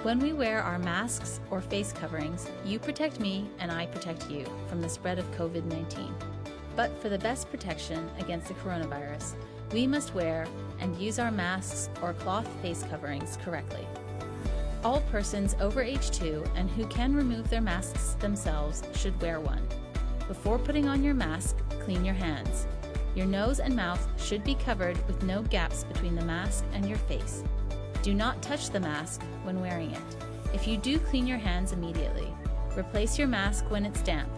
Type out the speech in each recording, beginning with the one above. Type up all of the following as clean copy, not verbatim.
When we wear our masks or face coverings, you protect me and I protect you from the spread of COVID-19. But for the best protection against the coronavirus, we must wear and use our masks or cloth face coverings correctly. All persons over age 2 and who can remove their masks themselves should wear one. Before putting on your mask, clean your hands. Your nose and mouth should be covered with no gaps between the mask and your face. Do not touch the mask when wearing it. If you do, clean your hands immediately. Replace your mask when it's damp.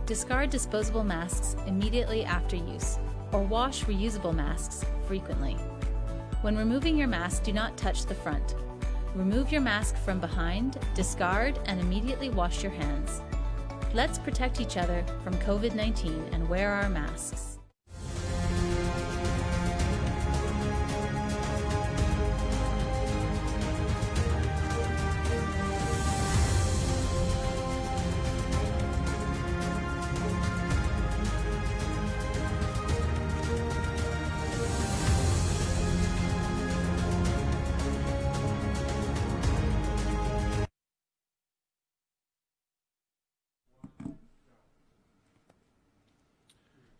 Discard disposable masks immediately after use, or wash reusable masks frequently. When removing your mask, do not touch the front. Remove your mask from behind, discard, and immediately wash your hands. Let's protect each other from COVID-19 and wear our masks.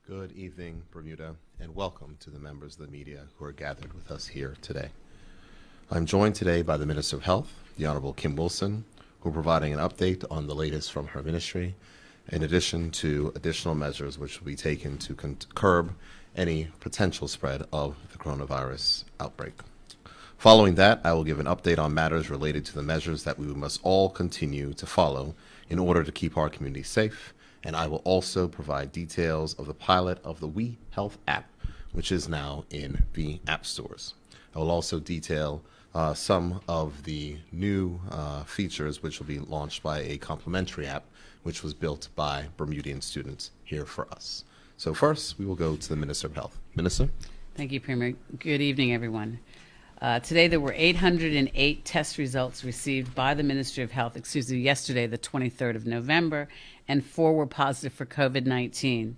Good evening, Bermuda, and welcome to the members of the media who are gathered with us here today. I'm joined today by the Minister of Health, the Honorable Kim Wilson, who are providing an update on the latest from her ministry, in addition to additional measures which will be taken to curb any potential spread of the coronavirus outbreak. Following that, I will give an update on matters related to the measures that we must all continue to follow in order to keep our community safe, and I will also provide details of the pilot of the We Health app, which is now in the app stores. I will also detail some of the new features which will be launched by a complimentary app which was built by Bermudian students here for us. So first, we will go to the Minister of Health. Minister? Thank you, Premier. Good evening, everyone. Today there were 808 test results received by the Ministry of Health, yesterday, the 23rd of November, and 4 were positive for COVID-19.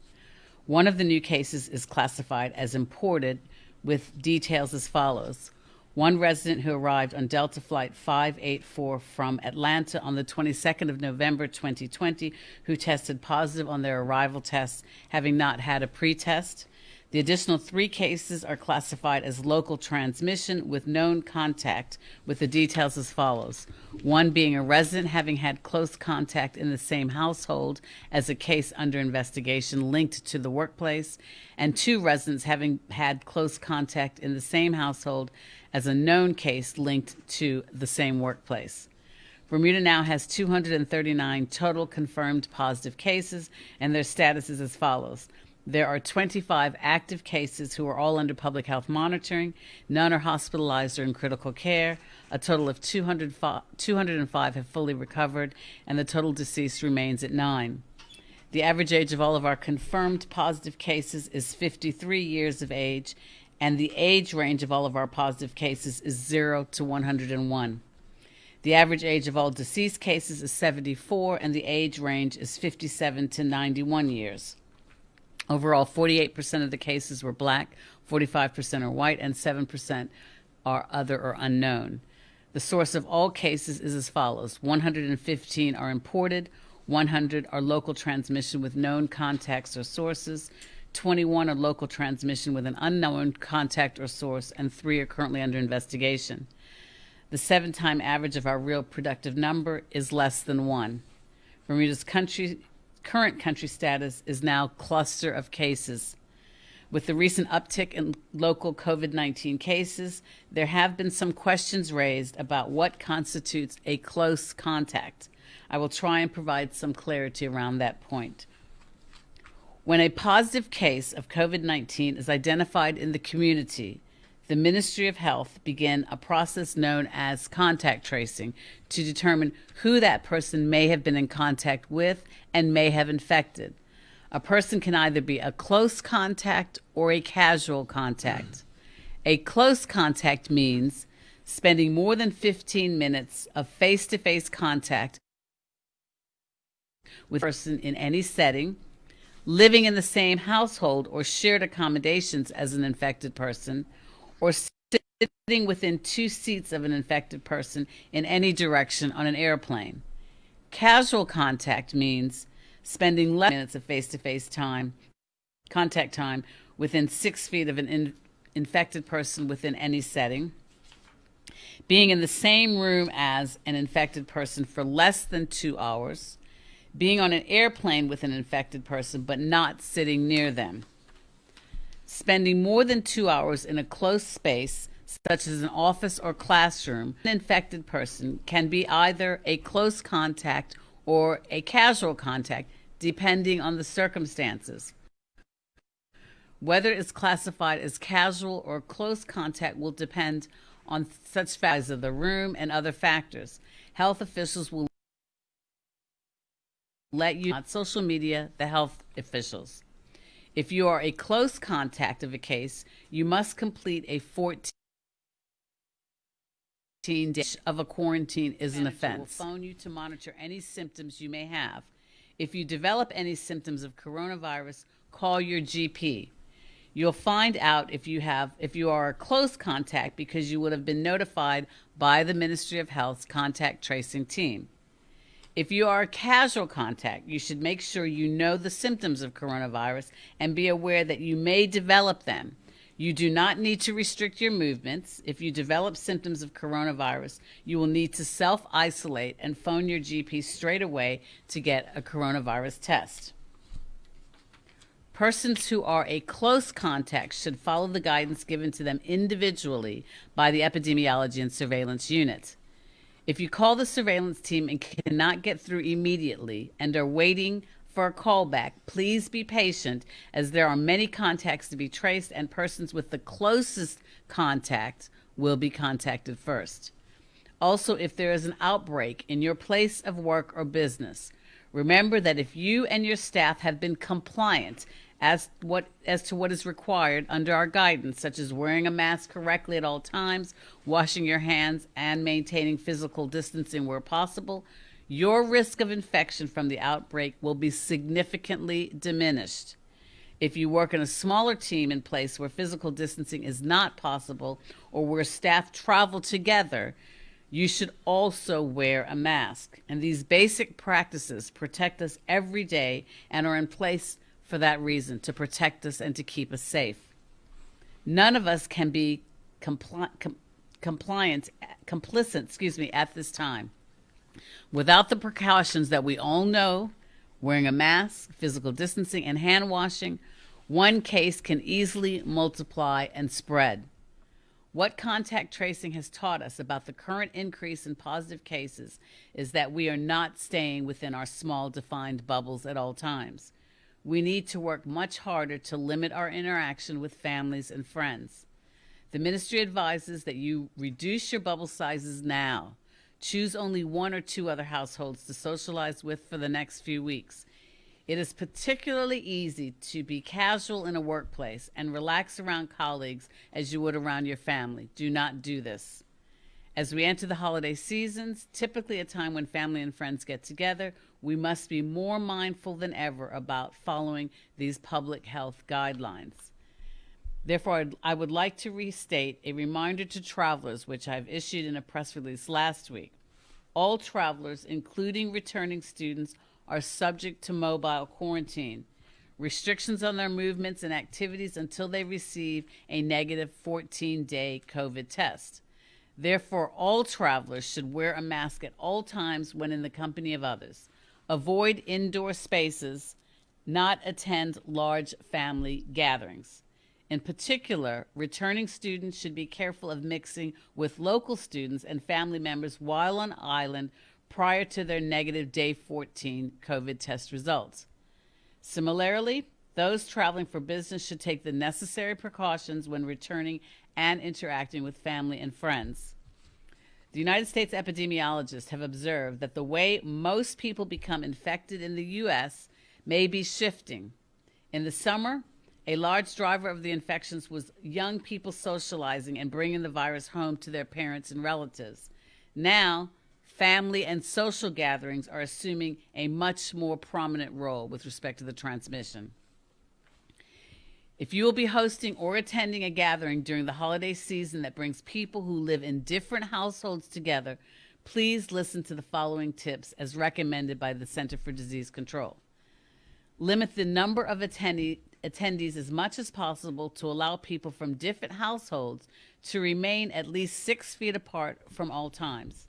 One of the new cases is classified as imported with details as follows. One resident who arrived on Delta Flight 584 from Atlanta on the 22nd of November 2020 who tested positive on their arrival tests, having not had a pre-test. The additional 3 cases are classified as local transmission with known contact, with the details as follows. One being a resident having had close contact in the same household as a case under investigation linked to the workplace, and 2 residents having had close contact in the same household as a known case linked to the same workplace. Bermuda now has 239 total confirmed positive cases, and their status is as follows. There are 25 active cases who are all under public health monitoring. None are hospitalized or in critical care. A total of 205 have fully recovered, and the total deceased remains at 9. The average age of all of our confirmed positive cases is 53 years of age, and the age range of all of our positive cases is 0 to 101. The average age of all deceased cases is 74, and the age range is 57 to 91 years. Overall, 48% of the cases were black, 45% are white, and 7% are other or unknown. The source of all cases is as follows. 115 are imported, 100 are local transmission with known contacts or sources, 21 are local transmission with an unknown contact or source, and 3 are currently under investigation. The 7-time average of our real productive number is less than 1. Bermuda's current country status is now cluster of cases. With the recent uptick in local COVID-19 cases, there have been some questions raised about what constitutes a close contact. I will try and provide some clarity around that point. When a positive case of COVID-19 is identified in the community, the Ministry of Health began a process known as contact tracing to determine who that person may have been in contact with and may have infected. A person can either be a close contact or a casual contact. A close contact means spending more than 15 minutes of face-to-face contact with a person in any setting, living in the same household or shared accommodations as an infected person, or sitting within 2 seats of an infected person in any direction on an airplane. Casual contact means spending less minutes of face-to-face contact time within 6 feet of an infected person within any setting. Being in the same room as an infected person for less than 2 hours. Being on an airplane with an infected person but not sitting near them. Spending more than 2 hours in a close space, such as an office or classroom. An infected person can be either a close contact or a casual contact, depending on the circumstances. Whether it's classified as casual or close contact will depend on such factors of the room and other factors. Health officials will let you, not social media, the health officials. If you are a close contact of a case, you must complete a 14 days of a quarantine is an offense. Will phone you to monitor any symptoms you may have. If you develop any symptoms of coronavirus, call your GP. You'll find out if you are a close contact because you would have been notified by the Ministry of Health's contact tracing team. If you are a casual contact, you should make sure you know the symptoms of coronavirus and be aware that you may develop them. You do not need to restrict your movements. If you develop symptoms of coronavirus, you will need to self-isolate and phone your GP straight away to get a coronavirus test. Persons who are a close contact should follow the guidance given to them individually by the epidemiology and surveillance unit. If you call the surveillance team and cannot get through immediately and are waiting for a callback, please be patient, as there are many contacts to be traced and persons with the closest contact will be contacted first. Also, if there is an outbreak in your place of work or business, remember that if you and your staff have been compliant as to what is required under our guidance, such as wearing a mask correctly at all times, washing your hands, and maintaining physical distancing where possible, your risk of infection from the outbreak will be significantly diminished. If you work in a smaller team in place where physical distancing is not possible or where staff travel together, you should also wear a mask. And these basic practices protect us every day and are in place for that reason, to protect us and to keep us safe. None of us can be complicit at this time. Without the precautions that we all know, wearing a mask, physical distancing, and hand washing, one case can easily multiply and spread. What contact tracing has taught us about the current increase in positive cases is that we are not staying within our small defined bubbles at all times. We need to work much harder to limit our interaction with families and friends. The ministry advises that you reduce your bubble sizes now. Choose only 1 or 2 other households to socialize with for the next few weeks. It is particularly easy to be casual in a workplace and relax around colleagues as you would around your family. Do not do this. As we enter the holiday seasons, typically a time when family and friends get together, we must be more mindful than ever about following these public health guidelines. Therefore, I would like to restate a reminder to travelers, which I've issued in a press release last week. All travelers, including returning students, are subject to mobile quarantine, restrictions on their movements and activities until they receive a negative 14-day COVID test. Therefore, all travelers should wear a mask at all times when in the company of others. Avoid indoor spaces, not attend large family gatherings. In particular, returning students should be careful of mixing with local students and family members while on island prior to their negative day 14 COVID test results. Similarly, those traveling for business should take the necessary precautions when returning and interacting with family and friends. The United States epidemiologists have observed that the way most people become infected in the U.S. may be shifting. In the summer, a large driver of the infections was young people socializing and bringing the virus home to their parents and relatives. Now, family and social gatherings are assuming a much more prominent role with respect to the transmission. If you will be hosting or attending a gathering during the holiday season that brings people who live in different households together, please listen to the following tips as recommended by the Center for Disease Control. Limit the number of attendees as much as possible to allow people from different households to remain at least 6 feet apart from all times.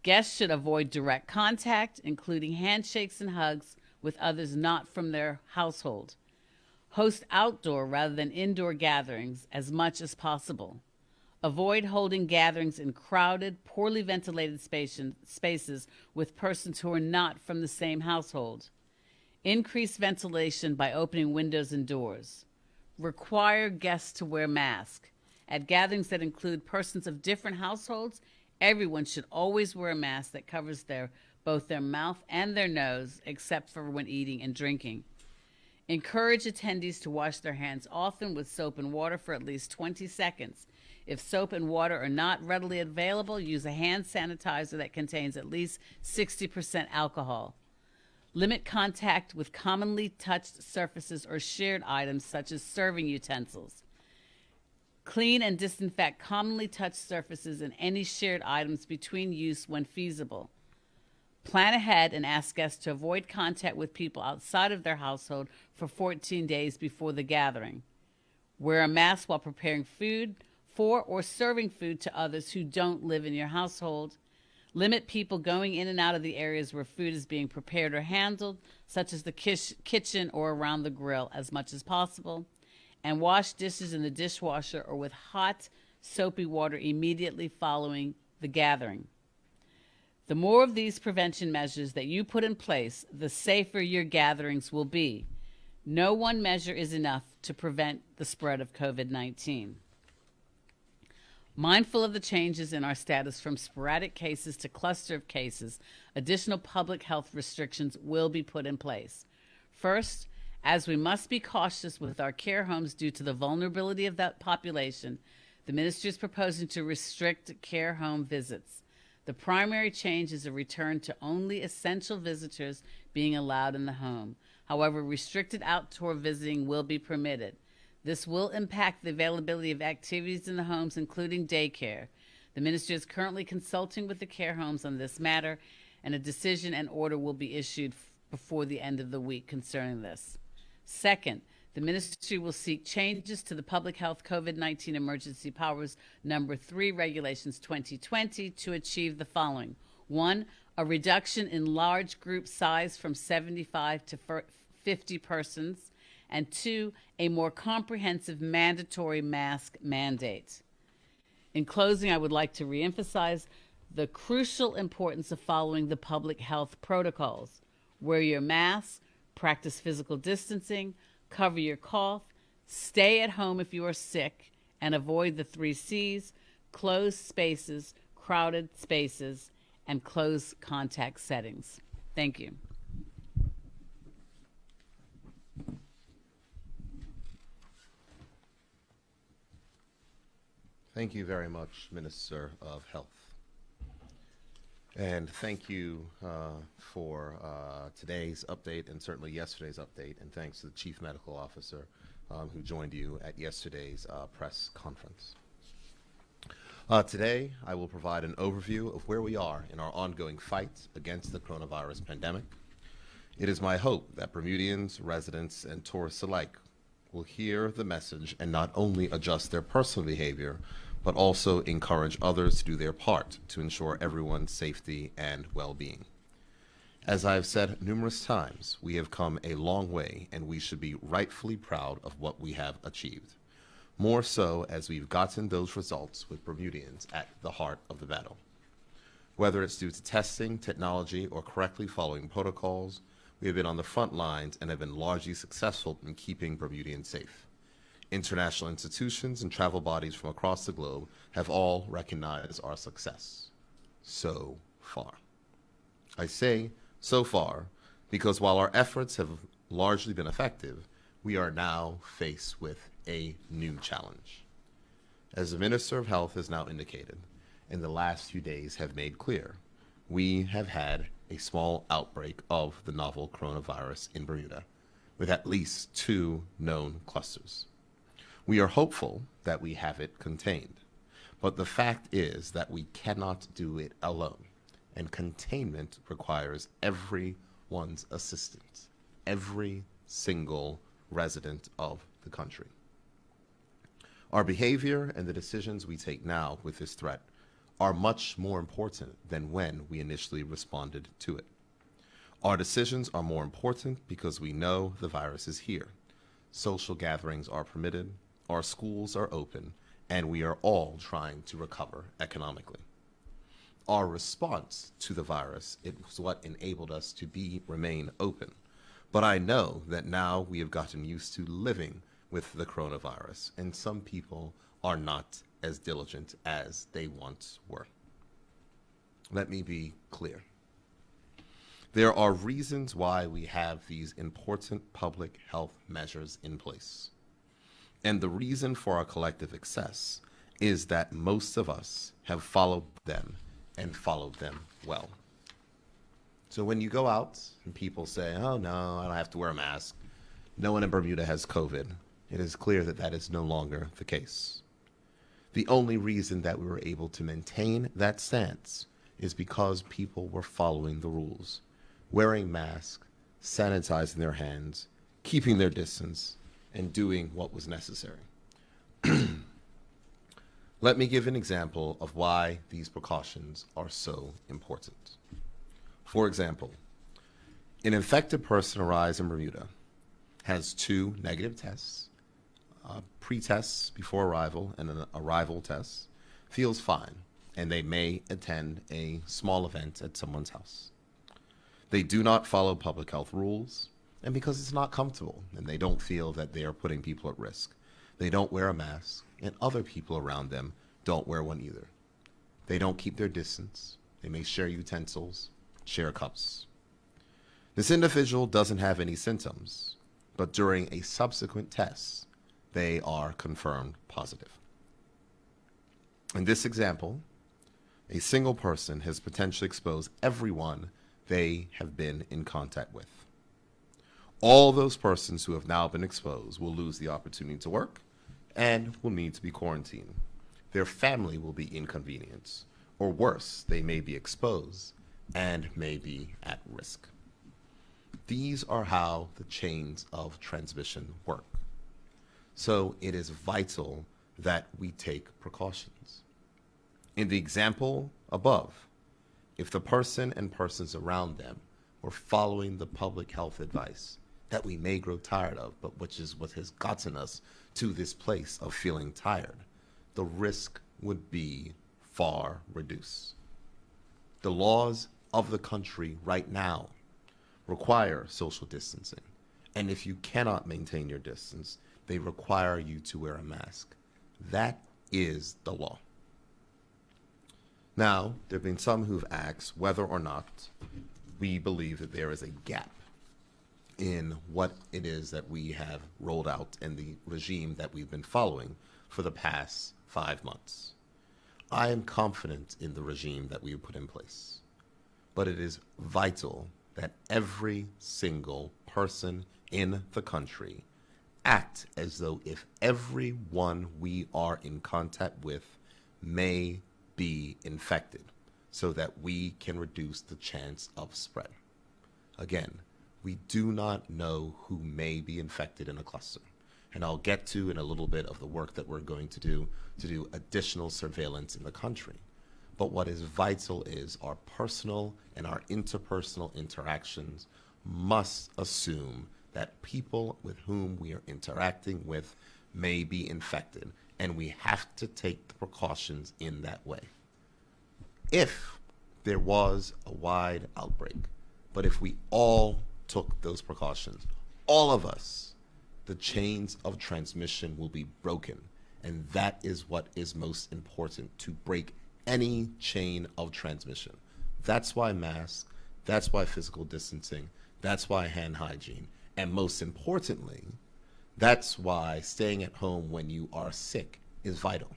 Guests should avoid direct contact, including handshakes and hugs with others not from their household. Host outdoor rather than indoor gatherings as much as possible. Avoid holding gatherings in crowded, poorly ventilated spaces with persons who are not from the same household. Increase ventilation by opening windows and doors. Require guests to wear masks. At gatherings that include persons of different households, everyone should always wear a mask that covers both their mouth and their nose, except for when eating and drinking. Encourage attendees to wash their hands often with soap and water for at least 20 seconds. If soap and water are not readily available, use a hand sanitizer that contains at least 60% alcohol. Limit contact with commonly touched surfaces or shared items such as serving utensils. Clean and disinfect commonly touched surfaces and any shared items between use when feasible. Plan ahead and ask guests to avoid contact with people outside of their household for 14 days before the gathering. Wear a mask while preparing food for or serving food to others who don't live in your household. Limit people going in and out of the areas where food is being prepared or handled, such as the kitchen or around the grill, as much as possible. And wash dishes in the dishwasher or with hot, soapy water immediately following the gathering. The more of these prevention measures that you put in place, the safer your gatherings will be. No one measure is enough to prevent the spread of COVID-19. Mindful of the changes in our status from sporadic cases to cluster of cases, additional public health restrictions will be put in place. First, as we must be cautious with our care homes due to the vulnerability of that population, the ministry is proposing to restrict care home visits. The primary change is a return to only essential visitors being allowed in the home. However, restricted outdoor visiting will be permitted. This will impact the availability of activities in the homes, including daycare. The ministry is currently consulting with the care homes on this matter, and a decision and order will be issued before the end of the week concerning this. Second, the ministry will seek changes to the Public Health COVID-19 Emergency Powers Number 3 Regulations 2020 to achieve the following. 1, a reduction in large group size from 75 to 50 persons. And 2, a more comprehensive mandatory mask mandate. In closing, I would like to reemphasize the crucial importance of following the public health protocols. Wear your mask, practice physical distancing, cover your cough, stay at home if you are sick, and avoid the 3 C's, closed spaces, crowded spaces, and close contact settings. Thank you. Thank you very much, Minister of Health. And thank you for today's update and certainly yesterday's update. And thanks to the Chief Medical Officer who joined you at yesterday's press conference. Today, I will provide an overview of where we are in our ongoing fight against the coronavirus pandemic. It is my hope that Bermudians, residents, and tourists alike will hear the message and not only adjust their personal behavior, but also encourage others to do their part to ensure everyone's safety and well-being. As I have said numerous times, we have come a long way and we should be rightfully proud of what we have achieved. More so as we've gotten those results with Bermudians at the heart of the battle. Whether it's due to testing, technology, or correctly following protocols, we have been on the front lines and have been largely successful in keeping Bermudians safe. International institutions and travel bodies from across the globe have all recognized our success. So far. I say so far because while our efforts have largely been effective, we are now faced with a new challenge. As the Minister of Health has now indicated, and the last few days have made clear, we have had a small outbreak of the novel coronavirus in Bermuda, with at least 2 known clusters. We are hopeful that we have it contained, but the fact is that we cannot do it alone, and containment requires everyone's assistance, every single resident of the country. Our behavior and the decisions we take now with this threat are much more important than when we initially responded to it. Our decisions are more important because we know the virus is here. Social gatherings are permitted, our schools are open, and we are all trying to recover economically. Our response to the virus is what enabled us to remain open. But I know that now we have gotten used to living with the coronavirus, and some people are not as diligent as they once were. Let me be clear. There are reasons why we have these important public health measures in place. And the reason for our collective success is that most of us have followed them and followed them well. So when you go out and people say, oh no, I don't have to wear a mask, no one in Bermuda has COVID, it is clear that that is no longer the case. The only reason that we were able to maintain that stance is because people were following the rules, wearing masks, sanitizing their hands, keeping their distance, and doing what was necessary. Let me give an example of why these precautions are so important. For example, an infected person arrives in Bermuda, has 2 negative tests, pre-tests before arrival and an arrival test, feels fine, and they may attend a small event at someone's house. They do not follow public health rules, and because it's not comfortable and they don't feel that they are putting people at risk, they don't wear a mask, and other people around them don't wear one either. They don't keep their distance. They may share utensils, share cups. This individual doesn't have any symptoms, but during a subsequent test, they are confirmed positive. In this example, a single person has potentially exposed everyone they have been in contact with. All those persons who have now been exposed will lose the opportunity to work and will need to be quarantined. Their family will be inconvenienced, or worse, they may be exposed and may be at risk. These are how the chains of transmission work. So it is vital that we take precautions. In the example above, if the person and persons around them were following the public health advice that we may grow tired of, but which is what has gotten us to this place of feeling tired, the risk would be far reduced. The laws of the country right now require social distancing, and if you cannot maintain your distance, they require you to wear a mask. That is the law. Now, there have been some who've asked whether or not we believe that there is a gap in what it is that we have rolled out and the regime that we've been following for the past 5 months. I am confident in the regime that we put in place, but it is vital that every single person in the country act as though if everyone we are in contact with may be infected, so that we can reduce the chance of spread. Again, we do not know who may be infected in a cluster, and I'll get to in a little bit of the work that we're going to do additional surveillance in the country. But what is vital is our personal and our interpersonal interactions must assume that people with whom we are interacting with may be infected, and we have to take the precautions in that way. If there was a wide outbreak, but if we all took those precautions, all of us, the chains of transmission will be broken, and that is what is most important, to break any chain of transmission. That's why masks, that's why physical distancing, that's why hand hygiene, and most importantly, that's why staying at home when you are sick is vital.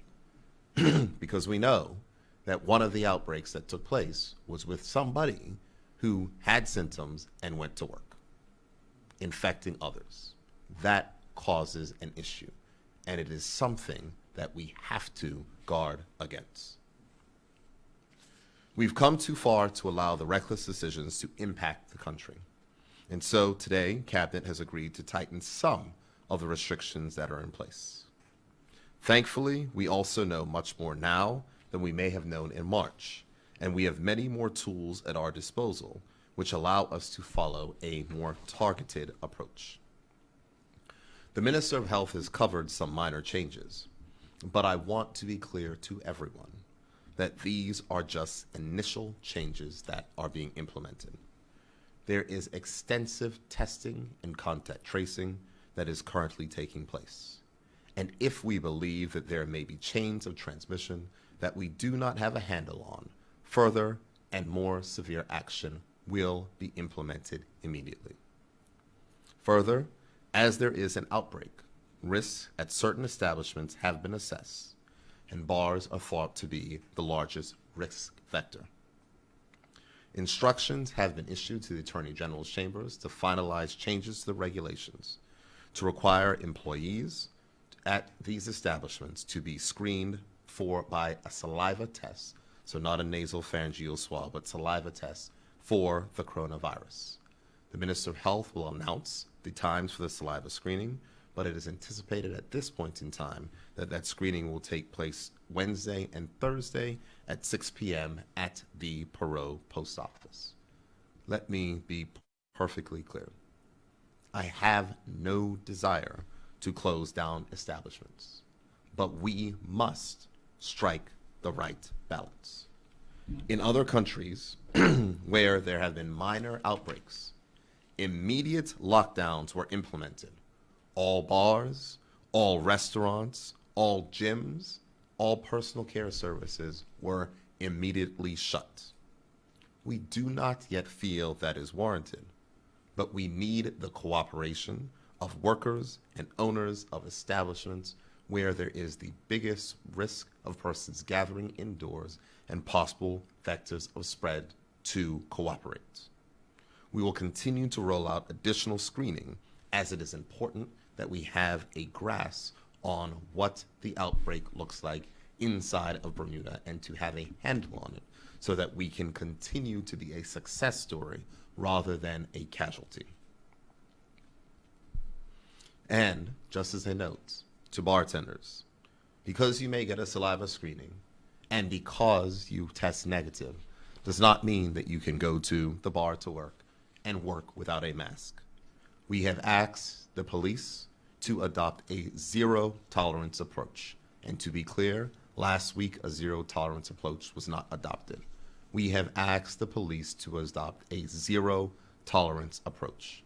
Because we know that one of the outbreaks that took place was with somebody who had symptoms and went to work. infecting others. That causes an issue, and it is something that we have to guard against. We've come too far to allow the reckless decisions to impact the country. And so today, Cabinet has agreed to tighten some of the restrictions that are in place. Thankfully, we also know much more now than we may have known in March, and we have many more tools at our disposal which allow us to follow a more targeted approach. The Minister of Health has covered some minor changes, but I want to be clear to everyone that these are just initial changes that are being implemented. There is extensive testing and contact tracing that is currently taking place. And if we believe that there may be chains of transmission that we do not have a handle on, further and more severe action will be implemented immediately. Further, as there is an outbreak, risks at certain establishments have been assessed, and bars are thought to be the largest risk vector. Instructions have been issued to the Attorney General's chambers to finalize changes to the regulations to require employees at these establishments to be screened by a saliva test, so not a nasopharyngeal swab, but saliva test for the coronavirus. The Minister of Health will announce the times for the saliva screening, but it is anticipated at this point in time that that screening will take place Wednesday and Thursday at 6 p.m. at the Perot Post Office. Let me be perfectly clear. I have no desire to close down establishments, but we must strike the right balance. In other countries where there have been minor outbreaks, immediate lockdowns were implemented. All bars, all restaurants, all gyms, all personal care services were immediately shut. We do not yet feel that is warranted, but we need the cooperation of workers and owners of establishments where there is the biggest risk of persons gathering indoors and possible vectors of spread to cooperate. We will continue to roll out additional screening as it is important that we have a grasp on what the outbreak looks like inside of Bermuda and to have a handle on it so that we can continue to be a success story rather than a casualty. And just as a note to bartenders, because you may get a saliva screening and because you test negative does not mean that you can go to the bar to work and work without a mask. We have asked the police to adopt a zero tolerance approach. And to be clear, last week a zero tolerance approach was not adopted. We have asked the police to adopt a zero tolerance approach.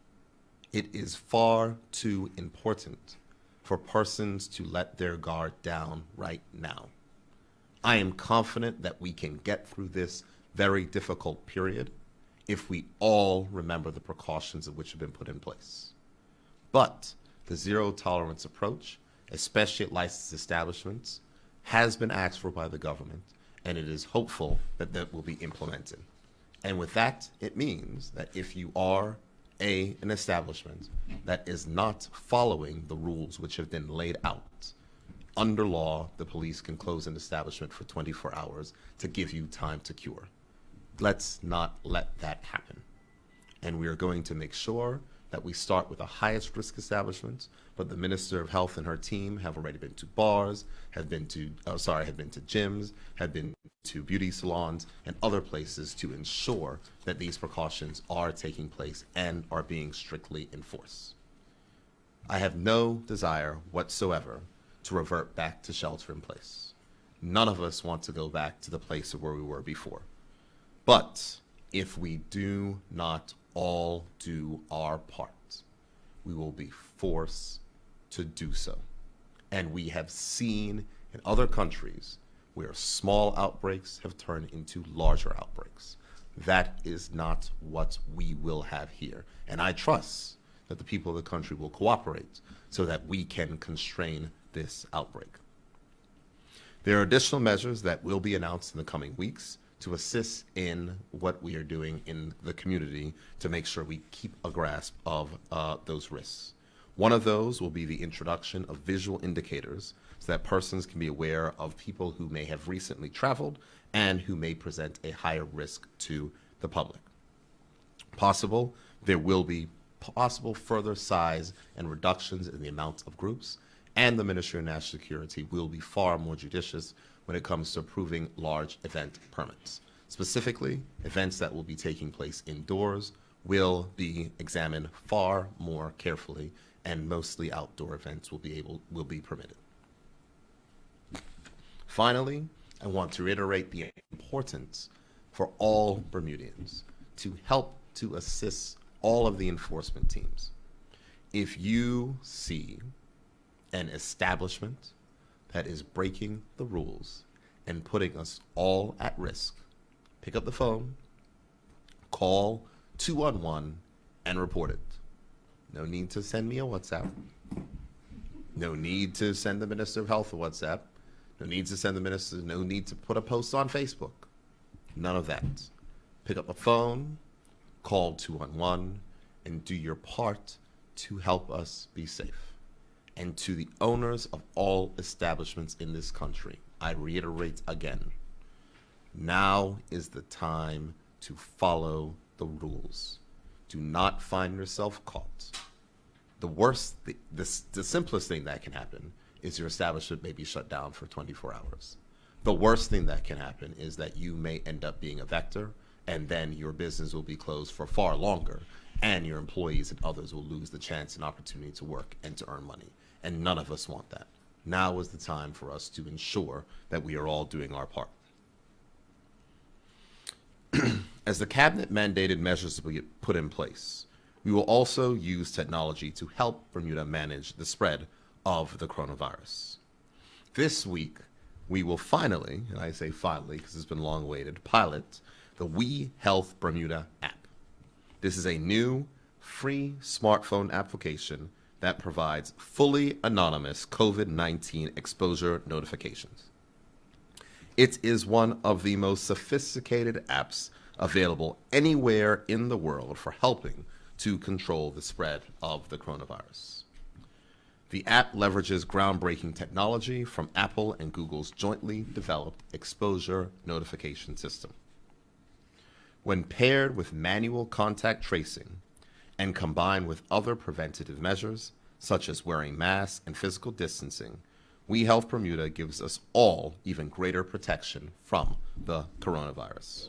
It is far too important for persons to let their guard down right now. I am confident that we can get through this very difficult period if we all remember the precautions of which have been put in place. But the zero tolerance approach, especially at licensed establishments, has been asked for by the government, and it is hopeful that that will be implemented. And with that, it means that if you are an establishment that is not following the rules which have been laid out, under law, the police can close an establishment for 24 hours to give you time to cure. Let's not let that happen. And we are going to make sure that we start with the highest risk establishments, but the Minister of Health and her team have already been to bars, have been to gyms, have been to beauty salons and other places to ensure that these precautions are taking place and are being strictly enforced. I have no desire whatsoever to revert back to shelter in place. None of us want to go back to the place of where we were before. But if we do not all do our part, we will be forced to do so. And we have seen in other countries where small outbreaks have turned into larger outbreaks. That is not what we will have here. And I trust that the people of the country will cooperate so that we can constrain this outbreak. There are additional measures that will be announced in the coming weeks to assist in what we are doing in the community to make sure we keep a grasp of those risks. One of those will be the introduction of visual indicators so that persons can be aware of people who may have recently traveled and who may present a higher risk to the public. There will be possible further size and reductions in the amount of groups, and the Ministry of National Security will be far more judicious when it comes to approving large event permits. Specifically, events that will be taking place indoors will be examined far more carefully, and mostly outdoor events will be permitted. Finally, I want to reiterate the importance for all Bermudians to help to assist all of the enforcement teams. If you see an establishment that is breaking the rules and putting us all at risk, pick up the phone, call 211 and report it. No need to send me a WhatsApp. No need to send the Minister of Health a WhatsApp. No need to put a post on Facebook. None of that. Pick up the phone, call 211, and do your part to help us be safe. And to the owners of all establishments in this country, I reiterate again, now is the time to follow the rules. Do not find yourself caught. The simplest thing that can happen is your establishment may be shut down for 24 hours. The worst thing that can happen is that you may end up being a vector, and then your business will be closed for far longer, and your employees and others will lose the chance and opportunity to work and to earn money. And none of us want that. Now is the time for us to ensure that we are all doing our part. As the cabinet mandated measures will get put in place, we will also use technology to help Bermuda manage the spread of the coronavirus. This week, we will finally, and I say finally because it's been long awaited, pilot the We Health Bermuda app. This is a new, free smartphone application that provides fully anonymous COVID-19 exposure notifications. It is one of the most sophisticated apps available anywhere in the world for helping to control the spread of the coronavirus. The app leverages groundbreaking technology from Apple and Google's jointly developed exposure notification system. When paired with manual contact tracing and combined with other preventative measures, such as wearing masks and physical distancing, We Health Bermuda gives us all even greater protection from the coronavirus.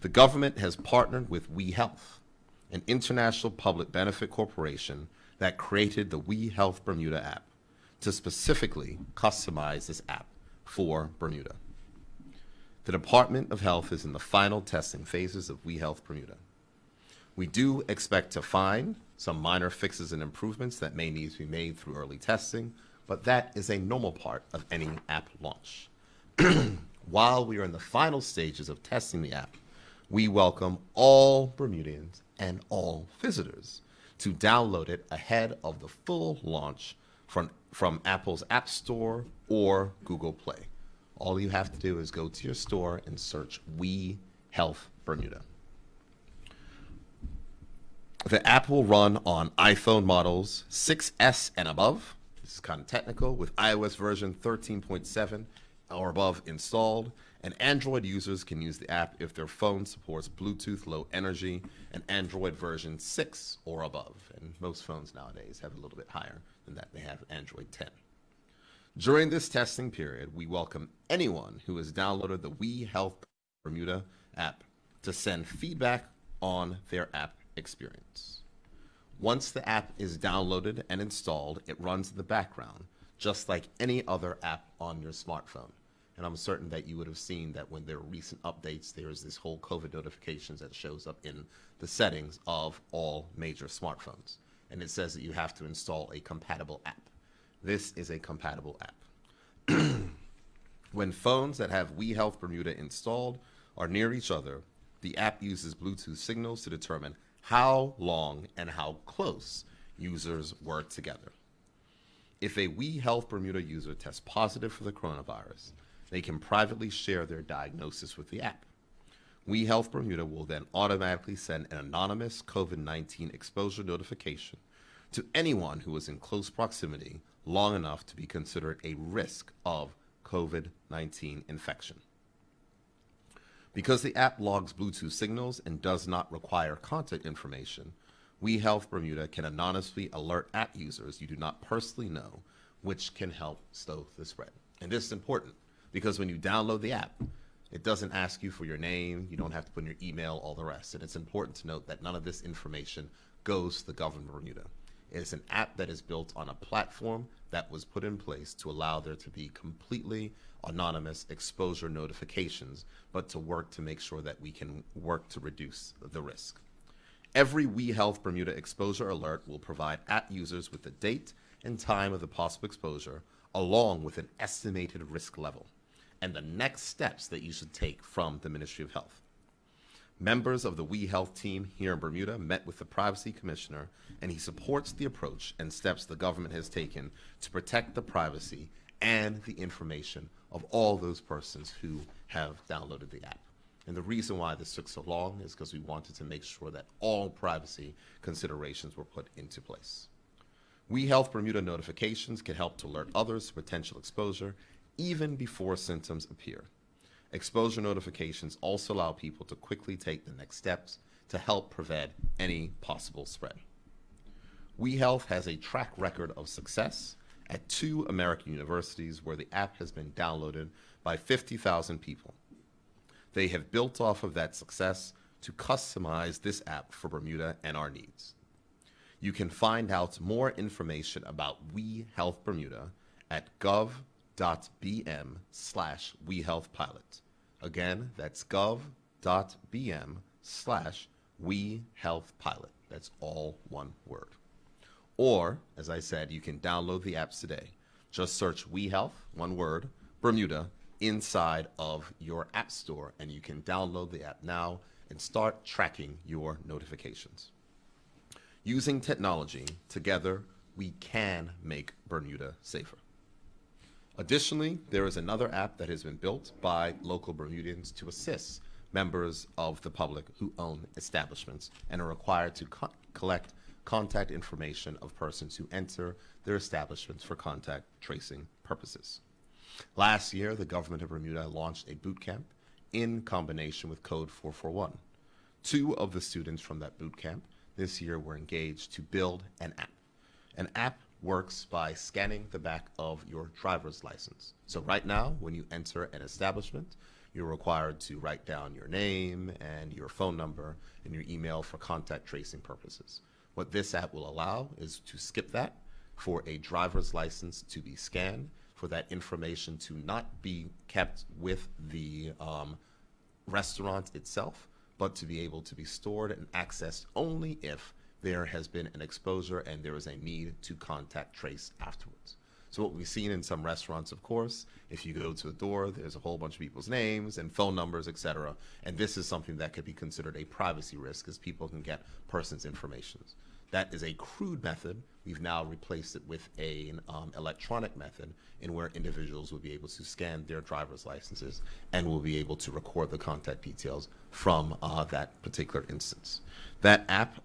The government has partnered with We Health, an international public benefit corporation that created the We Health Bermuda app, to specifically customize this app for Bermuda. The Department of Health is in the final testing phases of We Health Bermuda. We do expect to find some minor fixes and improvements that may need to be made through early testing, but that is a normal part of any app launch. While we are in the final stages of testing the app, we welcome all Bermudians and all visitors to download it ahead of the full launch from Apple's App Store or Google Play. All you have to do is go to your store and search We Health Bermuda. The app will run on iPhone models 6S and above. This is kind of technical, with iOS version 13.7 or above installed, and Android users can use the app if their phone supports Bluetooth Low Energy and Android version 6 or above. And most phones nowadays have a little bit higher than that. They have Android 10. During this testing period, we welcome anyone who has downloaded the We Health Bermuda app to send feedback on their app experience. Once the app is downloaded and installed, it runs in the background, just like any other app on your smartphone. And I'm certain that you would have seen that when there are recent updates, there's this whole COVID notifications that shows up in the settings of all major smartphones. And it says that you have to install a compatible app. This is a compatible app. When phones that have We Health Bermuda installed are near each other, the app uses Bluetooth signals to determine how long and how close users were together. If a We Health Bermuda user tests positive for the coronavirus, They can privately share their diagnosis with the app. We Health Bermuda will then automatically send an anonymous COVID-19 exposure notification to anyone who is in close proximity long enough to be considered a risk of COVID-19 infection. Because the app logs Bluetooth signals and does not require contact information, We Health Bermuda can anonymously alert app users you do not personally know, which can help slow the spread. And this is important because when you download the app, it doesn't ask you for your name, you don't have to put in your email, all the rest. And it's important to note that none of this information goes to the government of Bermuda. It is an app that is built on a platform that was put in place to allow there to be completely anonymous exposure notifications, but to work to make sure that we can work to reduce the risk. Every We Health Bermuda exposure alert will provide app users with the date and time of the possible exposure, along with an estimated risk level, and the next steps that you should take from the Ministry of Health. Members of the We Health team here in Bermuda met with the Privacy Commissioner, and he supports the approach and steps the government has taken to protect the privacy and the information of all those persons who have downloaded the app. And the reason why this took so long is because we wanted to make sure that all privacy considerations were put into place. We Health Bermuda notifications can help to alert others to potential exposure even before symptoms appear. Exposure notifications also allow people to quickly take the next steps to help prevent any possible spread. We Health has a track record of success at 2 American universities where the app has been downloaded by 50,000 people. They have built off of that success to customize this app for Bermuda and our needs. You can find out more information about We Health Bermuda at gov.bm/WeHealthPilot. Again, that's gov.bm/WeHealthPilot. That's all one word. Or, as I said, you can download the apps today. Just search We Health, one word, Bermuda, inside of your app store, and you can download the app now and start tracking your notifications. Using technology, together, we can make Bermuda safer. Additionally, there is another app that has been built by local Bermudians to assist members of the public who own establishments and are required to collect contact information of persons who enter their establishments for contact tracing purposes. Last year, the government of Bermuda launched a boot camp in combination with Code 441. 2 of the students from that boot camp this year were engaged to build an app. An app works by scanning the back of your driver's license. So right now, when you enter an establishment, you're required to write down your name and your phone number and your email for contact tracing purposes. What this app will allow is to skip that, for a driver's license to be scanned, for that information to not be kept with the restaurant itself, but to be able to be stored and accessed only if there has been an exposure and there is a need to contact trace afterwards. So what we've seen in some restaurants, of course, if you go to a door, there's a whole bunch of people's names and phone numbers, etc. And this is something that could be considered a privacy risk, as people can get persons' information. That is a crude method. We've now replaced it with an electronic method in where individuals will be able to scan their driver's licenses and will be able to record the contact details from that particular instance. That app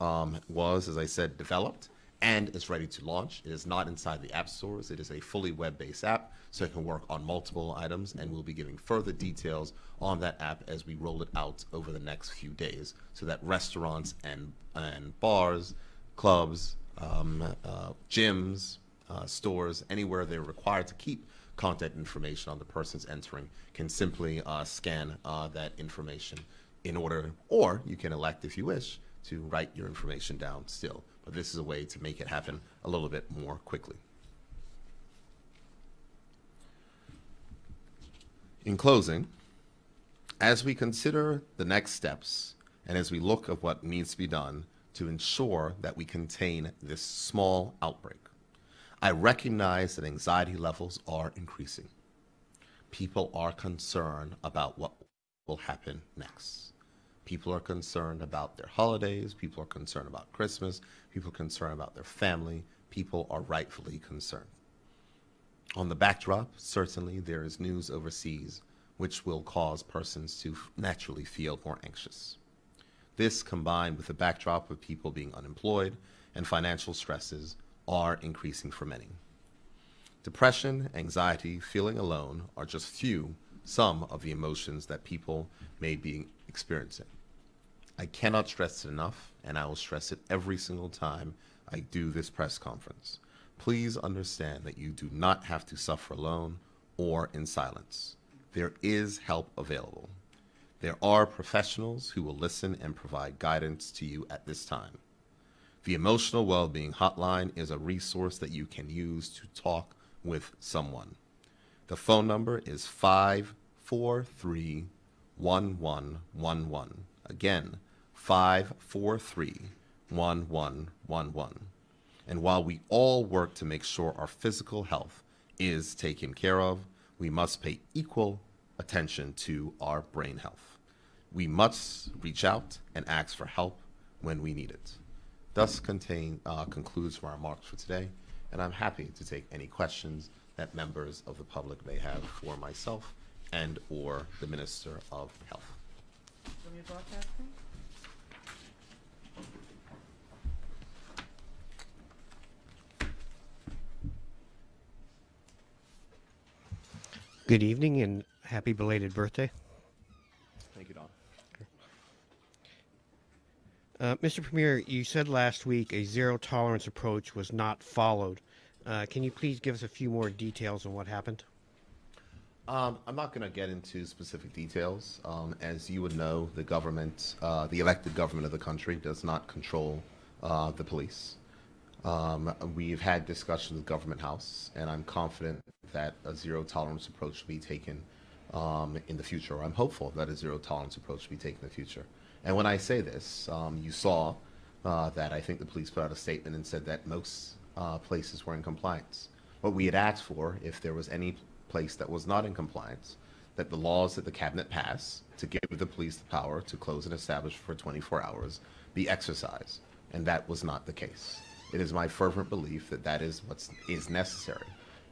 was, as I said, developed and is ready to launch. It is not inside the app stores. It is a fully web-based app, so it can work on multiple items, and we'll be giving further details on that app as we roll it out over the next few days so that restaurants and bars, clubs, gyms, stores, anywhere they're required to keep contact information on the persons entering can simply scan that information in order, or you can elect, if you wish, to write your information down still. But this is a way to make it happen a little bit more quickly. In closing, as we consider the next steps and as we look at what needs to be done to ensure that we contain this small outbreak, I recognize that anxiety levels are increasing. People are concerned about what will happen next. People are concerned about their holidays. People are concerned about Christmas. People are concerned about their family. People are rightfully concerned. On the backdrop, certainly there is news overseas which will cause persons to naturally feel more anxious. This, combined with the backdrop of people being unemployed and financial stresses, are increasing for many. Depression, anxiety, feeling alone are just some of the emotions that people may be experiencing. I cannot stress it enough, and I will stress it every single time I do this press conference. Please understand that you do not have to suffer alone or in silence. There is help available. There are professionals who will listen and provide guidance to you at this time. The Emotional Wellbeing Hotline is a resource that you can use to talk with someone. The phone number is 543-1111. Again, 543-1111. And while we all work to make sure our physical health is taken care of, we must pay equal attention to our brain health. We must reach out and ask for help when we need it. Thus concludes my remarks for today, and I'm happy to take any questions that members of the public may have for myself and or the Minister of Health. Good evening and happy belated birthday. Thank you, Don. Mr. Premier, you said last week a zero-tolerance approach was not followed. Can you please give us a few more details on what happened? I'm not going to get into specific details. As you would know, the government, the elected government of the country does not control the police. We've had discussions with Government House, and I'm confident that a zero-tolerance approach will be taken in the future. I'm hopeful that a zero-tolerance approach will be taken in the future. And when I say this, you saw that I think the police put out a statement and said that most places were in compliance. What we had asked for, if there was any place that was not in compliance, that the laws that the cabinet passed to give the police the power to close an establishment for 24 hours be exercised, and that was not the case. It is my fervent belief that that is what is necessary,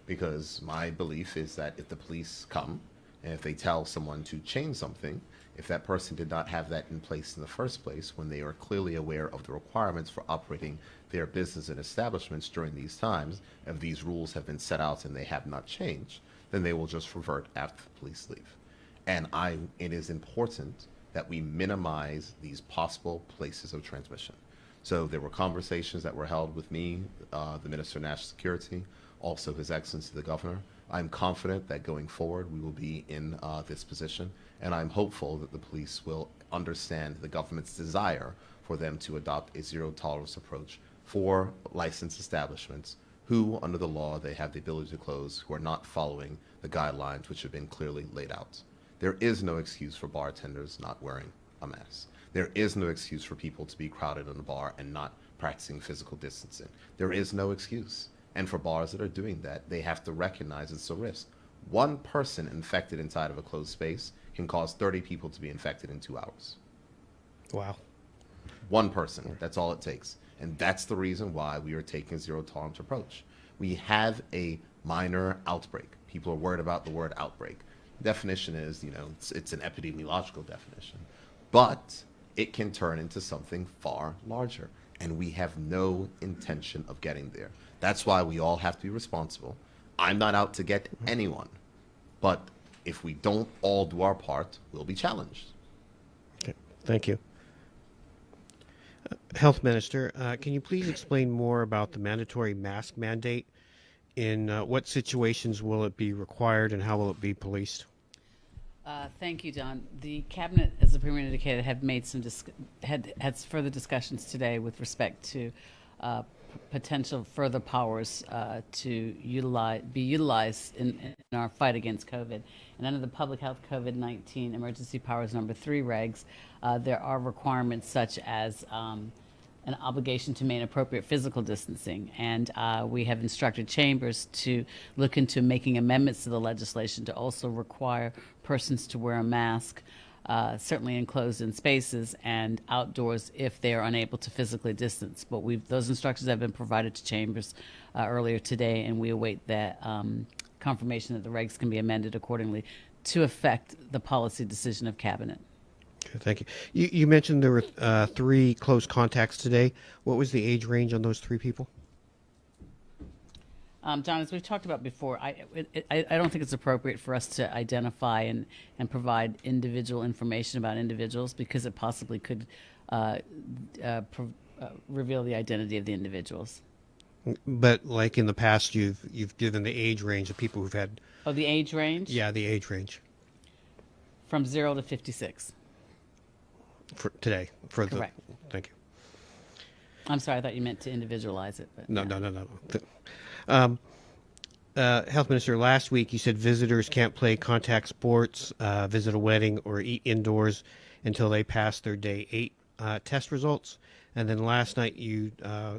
because my belief is that if the police come and if they tell someone to change something, if that person did not have that in place in the first place, when they are clearly aware of the requirements for operating their business and establishments during these times, if these rules have been set out and they have not changed, then they will just revert after the police leave. And it is important that we minimize these possible places of transmission. So there were conversations that were held with me, the Minister of National Security, also His Excellency the Governor. I'm confident that going forward we will be in this position, and I'm hopeful that the police will understand the government's desire for them to adopt a zero-tolerance approach for licensed establishments who, under the law, they have the ability to close, who are not following the guidelines which have been clearly laid out. There is no excuse for bartenders not wearing a mask. There is no excuse for people to be crowded in a bar and not practicing physical distancing. There is no excuse. And for bars that are doing that, they have to recognize it's a risk. One person infected inside of a closed space can cause 30 people to be infected in 2 hours. Wow. One person, that's all it takes. And that's the reason why we are taking a zero-tolerance approach. We have a minor outbreak. People are worried about the word outbreak. The definition is, it's an epidemiological definition. But it can turn into something far larger. And we have no intention of getting there. That's why we all have to be responsible. I'm not out to get anyone. But if we don't all do our part, we'll be challenged. Okay. Thank you. Health Minister, can you please explain more about the mandatory mask mandate? In what situations will it be required and how will it be policed? Thank you, Don. The Cabinet, as the Premier indicated, have made some had further discussions today with respect to potential further powers to be utilized in our fight against COVID. And under the Public Health COVID-19 Emergency Powers Number 3 regs, there are requirements such as an obligation to maintain appropriate physical distancing. And we have instructed chambers to look into making amendments to the legislation to also require persons to wear a mask, certainly enclosed-in spaces and outdoors if they are unable to physically distance. But those instructions have been provided to chambers earlier today, and we await that confirmation that the regs can be amended accordingly to affect the policy decision of Cabinet. Okay, thank you. You mentioned there were 3 close contacts today. What was the age range on those 3 people? John, as we've talked about before, I don't think it's appropriate for us to identify and provide individual information about individuals because it possibly could reveal the identity of the individuals. But like in the past, you've given the age range of people who've had. Oh, the age range? Yeah, the age range From 0 to 56. for today. For Correct. Thank you. I'm sorry, I thought you meant to individualize it. But No. Health Minister, last week you said visitors can't play contact sports, visit a wedding, or eat indoors until they pass their day 8 test results. And then last night you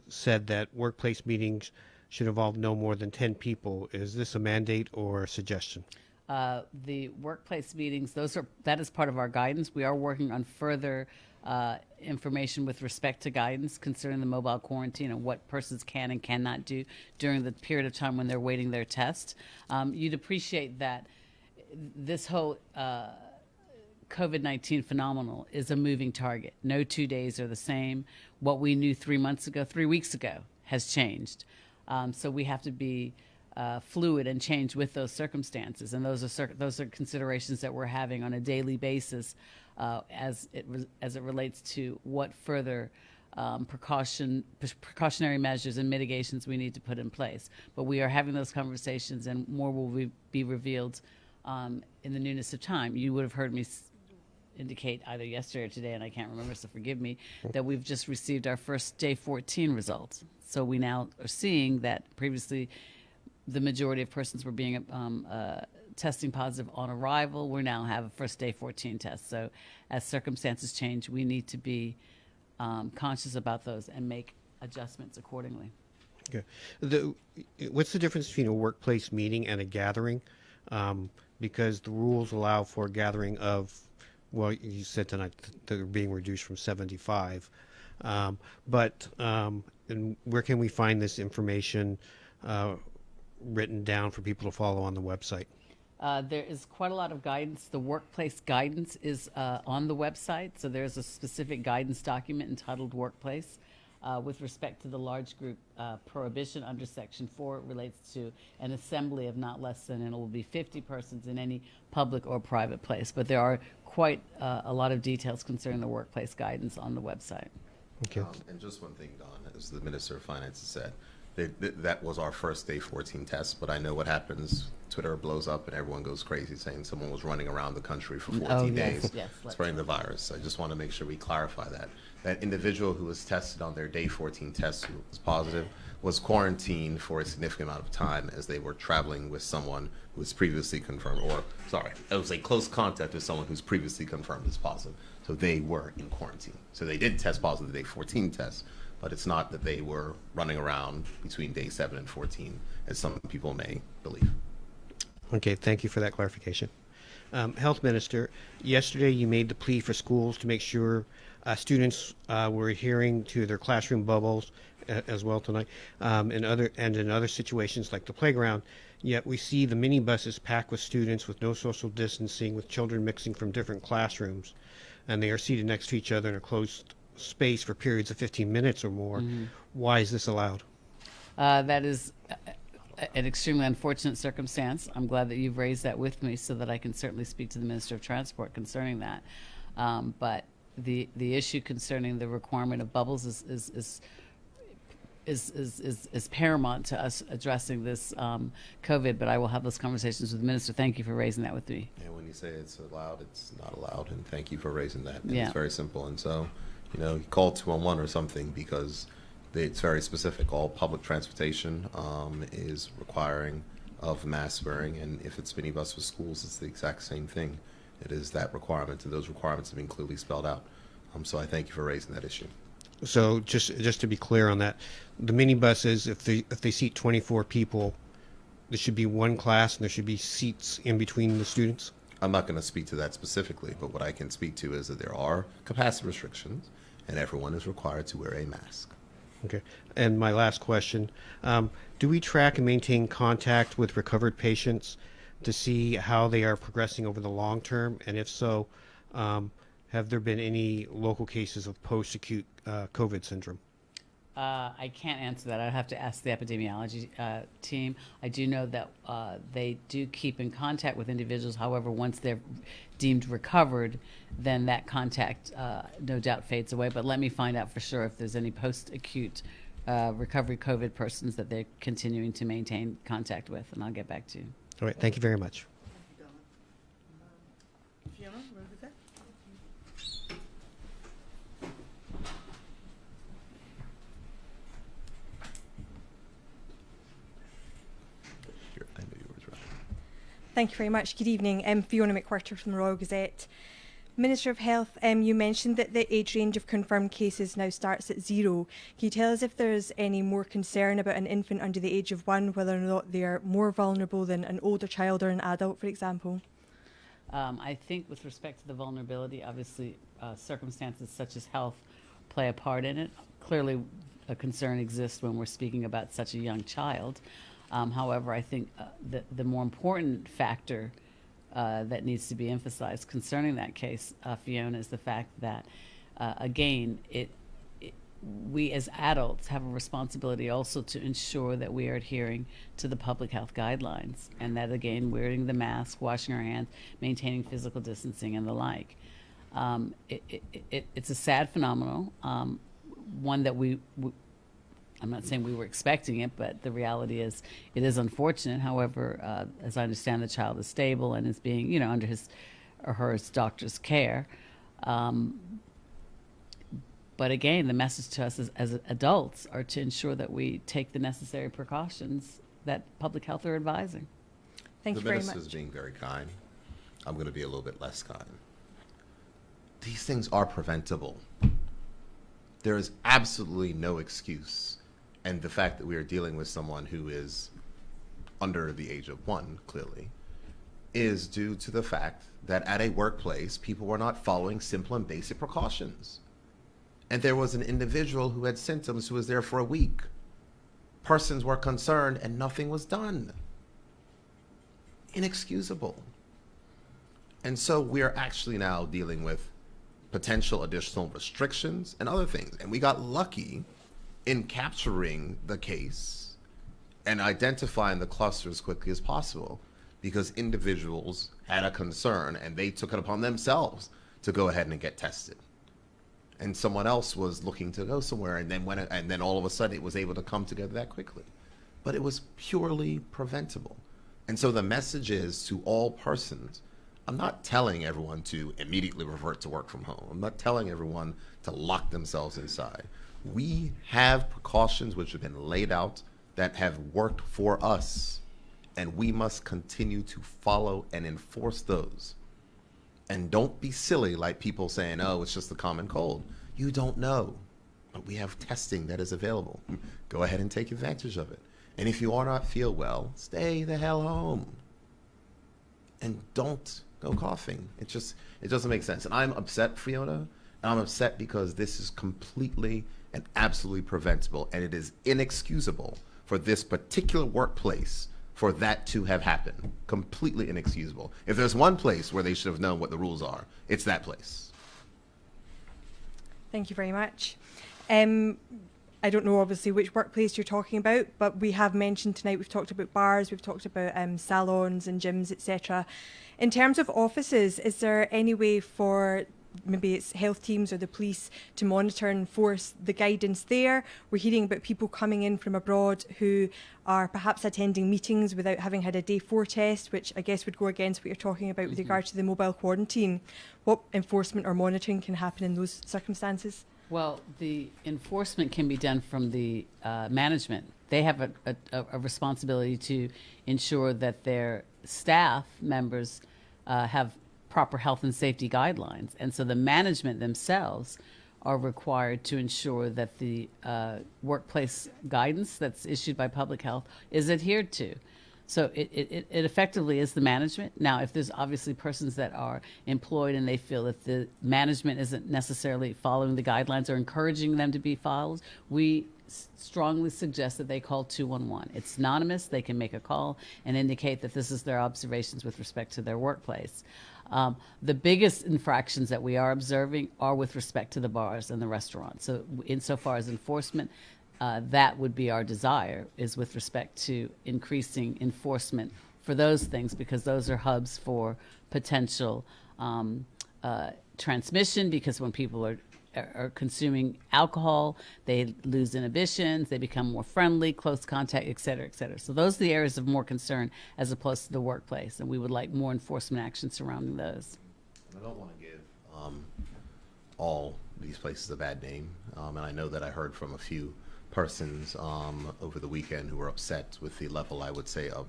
said that workplace meetings should involve no more than 10 people. Is this a mandate or a suggestion? The workplace meetings, that is part of our guidance. We are working on further information with respect to guidance concerning the mobile quarantine and what persons can and cannot do during the period of time when they're waiting their test. You'd appreciate that this whole COVID-19 phenomenon is a moving target. No 2 days are the same. What we knew 3 weeks ago has changed. So we have to be fluid and change with those circumstances, and those are considerations that we're having on a daily basis as it relates to what further precautionary measures and mitigations we need to put in place. But we are having those conversations, and more will be revealed in the newness of time. You would have heard me indicate either yesterday or today, and I can't remember, so forgive me, that we've just received our first day 14 results. So we now are seeing that previously the majority of persons were being testing positive on arrival. We now have a first day 14 test. So as circumstances change, we need to be conscious about those and make adjustments accordingly. Okay. What's the difference between a workplace meeting and a gathering? Because the rules allow for a gathering of, well, you said tonight they're being reduced from 75. And where can we find this information written down for people to follow on the website? There is quite a lot of guidance. The workplace guidance is on the website. So there's a specific guidance document entitled Workplace. With respect to the large group prohibition under Section 4, it relates to an assembly of not less than, and it will be 50 persons in any public or private place. But there are quite a lot of details concerning the workplace guidance on the website. Okay. And just one thing, Don, as the Minister of Finance has said, that was our first day 14 test, but I know what happens. Twitter blows up and everyone goes crazy saying someone was running around the country for 14 days spreading the virus. I just want to make sure we clarify that. That individual who was tested on their day 14 test who was positive was quarantined for a significant amount of time as they were traveling with someone who was previously confirmed, it was a close contact with someone who's previously confirmed as positive. So they were in quarantine. So they did test positive the day 14 test, but it's not that they were running around between day 7 and 14, as some people may believe. Okay, thank you for that clarification. Health Minister, yesterday you made the plea for schools to make sure students were adhering to their classroom bubbles as well tonight, in other situations like the playground. Yet we see the minibuses packed with students with no social distancing, with children mixing from different classrooms, and they are seated next to each other in a closed space for periods of 15 minutes or more. Mm-hmm. Why is this allowed? That is an extremely unfortunate circumstance. I'm glad that you've raised that with me so that I can certainly speak to the Minister of Transport concerning that. But the issue concerning the requirement of bubbles is paramount to us addressing this COVID. But I will have those conversations with the Minister. Thank you for raising that with me. And when you say it's allowed, it's not allowed. And thank you for raising that. And yeah. It's very simple. And so, call 211 or something because it's very specific. All public transportation is requiring of mask wearing, and if it's minibus for schools, it's the exact same thing. It is that requirement, and those requirements have been clearly spelled out. So I thank you for raising that issue. So just to be clear on that, the minibuses, if they seat 24 people, there should be one class, and there should be seats in between the students? I'm not going to speak to that specifically, but what I can speak to is that there are capacity restrictions, and everyone is required to wear a mask. Okay. And my last question, do we track and maintain contact with recovered patients to see how they are progressing over the long term? And if so, have there been any local cases of post-acute COVID syndrome? I can't answer that. I'd have to ask the epidemiology team. I do know that they do keep in contact with individuals. However, once they're deemed recovered, then that contact no doubt fades away. But let me find out for sure if there's any post-acute recovery COVID persons that they're continuing to maintain contact with, and I'll get back to you. All right. Thank you very much. Fiona, you want to go? Here, I know yours, right? Thank you very much. Good evening. I'm Fiona McWhirter from the Royal Gazette. Minister of Health, you mentioned that the age range of confirmed cases now starts at 0. Can you tell us if there's any more concern about an infant under the age of 1, whether or not they are more vulnerable than an older child or an adult, for example? I think with respect to the vulnerability, obviously circumstances such as health play a part in it. Clearly, a concern exists when we're speaking about such a young child. However, I think the more important factor that needs to be emphasized concerning that case, Fiona, is the fact that, again, we as adults have a responsibility also to ensure that we are adhering to the public health guidelines, and that, again, wearing the mask, washing our hands, maintaining physical distancing, and the like. It's a sad phenomenon, one that I'm not saying we were expecting it, but the reality is it is unfortunate. However, as I understand, the child is stable and is being, under his or her doctor's care. But again, the message to us as adults are to ensure that we take the necessary precautions that public health are advising. Thank you very much. The minister is being very kind. I'm going to be a little bit less kind. These things are preventable. There is absolutely no excuse. And the fact that we are dealing with someone who is under the age of 1, clearly, is due to the fact that at a workplace, people were not following simple and basic precautions. And there was an individual who had symptoms who was there for a week. Persons were concerned and nothing was done. Inexcusable. And so we are actually now dealing with potential additional restrictions and other things. And we got lucky in capturing the case and identifying the cluster as quickly as possible, because individuals had a concern and they took it upon themselves to go ahead and get tested. And someone else was looking to go somewhere and then all of a sudden it was able to come together that quickly. But it was purely preventable. And so the message is to all persons, I'm not telling everyone to immediately revert to work from home. I'm not telling everyone to lock themselves inside. We have precautions which have been laid out that have worked for us, and we must continue to follow and enforce those. And don't be silly like people saying, oh, it's just the common cold. You don't know, but we have testing that is available. Go ahead and take advantage of it. And if you are not feel well, stay the hell home. And don't go coughing. It doesn't make sense. And I'm upset, Fiona, and I'm upset because this is completely and absolutely preventable, and it is inexcusable for this particular workplace for that to have happened. Completely inexcusable. If there's one place where they should have known what the rules are, it's that place. Thank you very much. I don't know, obviously, which workplace you're talking about, but we have mentioned tonight, we've talked about bars, we've talked about salons and gyms, etc. In terms of offices, is there any way for maybe it's health teams or the police to monitor and enforce the guidance there? We're hearing about people coming in from abroad who are perhaps attending meetings without having had a day 4 test, which I guess would go against what you're talking about with regard to the mobile quarantine. What enforcement or monitoring can happen in those circumstances? Well, the enforcement can be done from the management. They have a responsibility to ensure that their staff members have proper health and safety guidelines. And so the management themselves are required to ensure that the workplace guidance that's issued by public health is adhered to. So it effectively is the management. Now, if there's obviously persons that are employed and they feel that the management isn't necessarily following the guidelines or encouraging them to be followed, we strongly suggest that they call 211. It's anonymous. They can make a call and indicate that this is their observations with respect to their workplace. The biggest infractions that we are observing are with respect to the bars and the restaurants. So insofar as enforcement, that would be our desire, is with respect to increasing enforcement for those things, because those are hubs for potential transmission, because when people are consuming alcohol, they lose inhibitions, they become more friendly, close contact, et cetera, et cetera. So those are the areas of more concern as opposed to the workplace, and we would like more enforcement action surrounding those. I don't want to give all these places a bad name, and I know that I heard from a few persons over the weekend who were upset with the level, I would say, of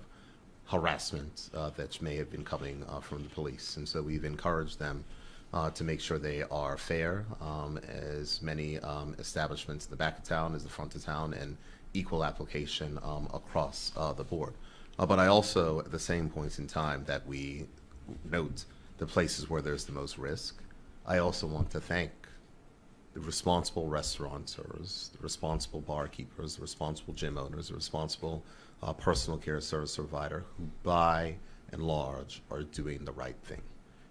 harassment that may have been coming from the police, and so we've encouraged them to make sure they are fair, as many establishments in the back of town as the front of town, and equal application across the board. But I also, at the same points in time that we note the places where there's the most risk, I also want to thank the responsible restaurateurs, the responsible barkeepers, the responsible gym owners, the responsible personal care service provider, who by and large are doing the right thing.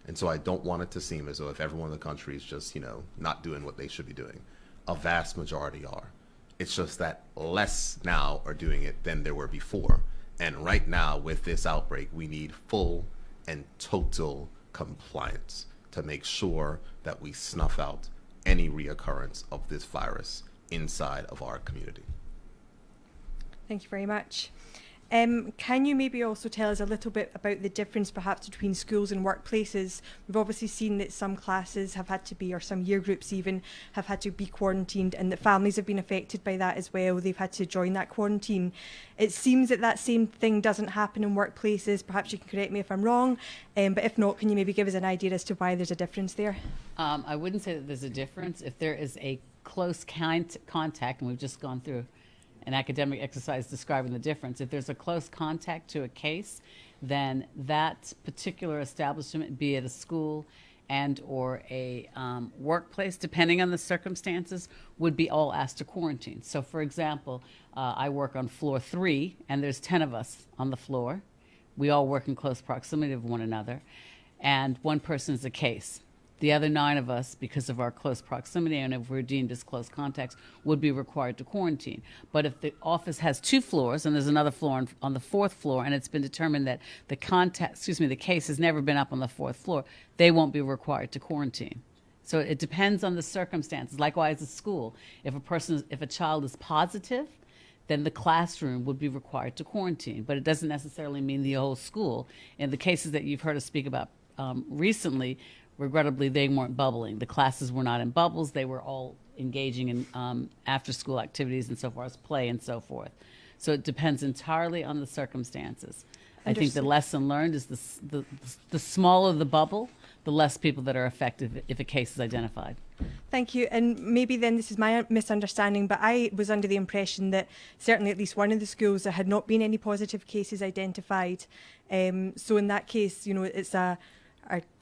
And so I don't want it to seem as though if everyone in the country is just, not doing what they should be doing. A vast majority are. It's just that less now are doing it than there were before. And right now, with this outbreak, we need full and total compliance to make sure that we snuff out any reoccurrence of this virus inside of our community. Thank you very much. Can you maybe also tell us a little bit about the difference perhaps between schools and workplaces? We've obviously seen that some classes have had to be, or some year groups even, have had to be quarantined, and that families have been affected by that as well. They've had to join that quarantine. It seems that that same thing doesn't happen in workplaces. Perhaps you can correct me if I'm wrong, but if not, can you maybe give us an idea as to why there's a difference there? I wouldn't say that there's a difference. If there is a close contact, and we've just gone through an academic exercise describing the difference. If there's a close contact to a case, then that particular establishment, be it a school and or a workplace, depending on the circumstances, would be all asked to quarantine. So for example, I work on floor 3, and there's 10 of us on the floor. We all work in close proximity of one another, and one person is a case. The other 9 of us, because of our close proximity and if we're deemed as close contacts, would be required to quarantine. But if the office has 2 floors and there's another floor on the 4th floor, and it's been determined that the case has never been up on the 4th floor, they won't be required to quarantine. So it depends on the circumstances. Likewise, at school, if a child is positive, then the classroom would be required to quarantine. But it doesn't necessarily mean the whole school. In the cases that you've heard us speak about recently, regrettably, they weren't bubbling. The classes were not in bubbles. They were all engaging in after-school activities and so far as play and so forth. So it depends entirely on the circumstances. I think the lesson learned is the smaller the bubble, the less people that are affected if a case is identified. Thank you. And maybe then this is my misunderstanding, but I was under the impression that certainly at least one of the schools there had not been any positive cases identified. So in that case, it's a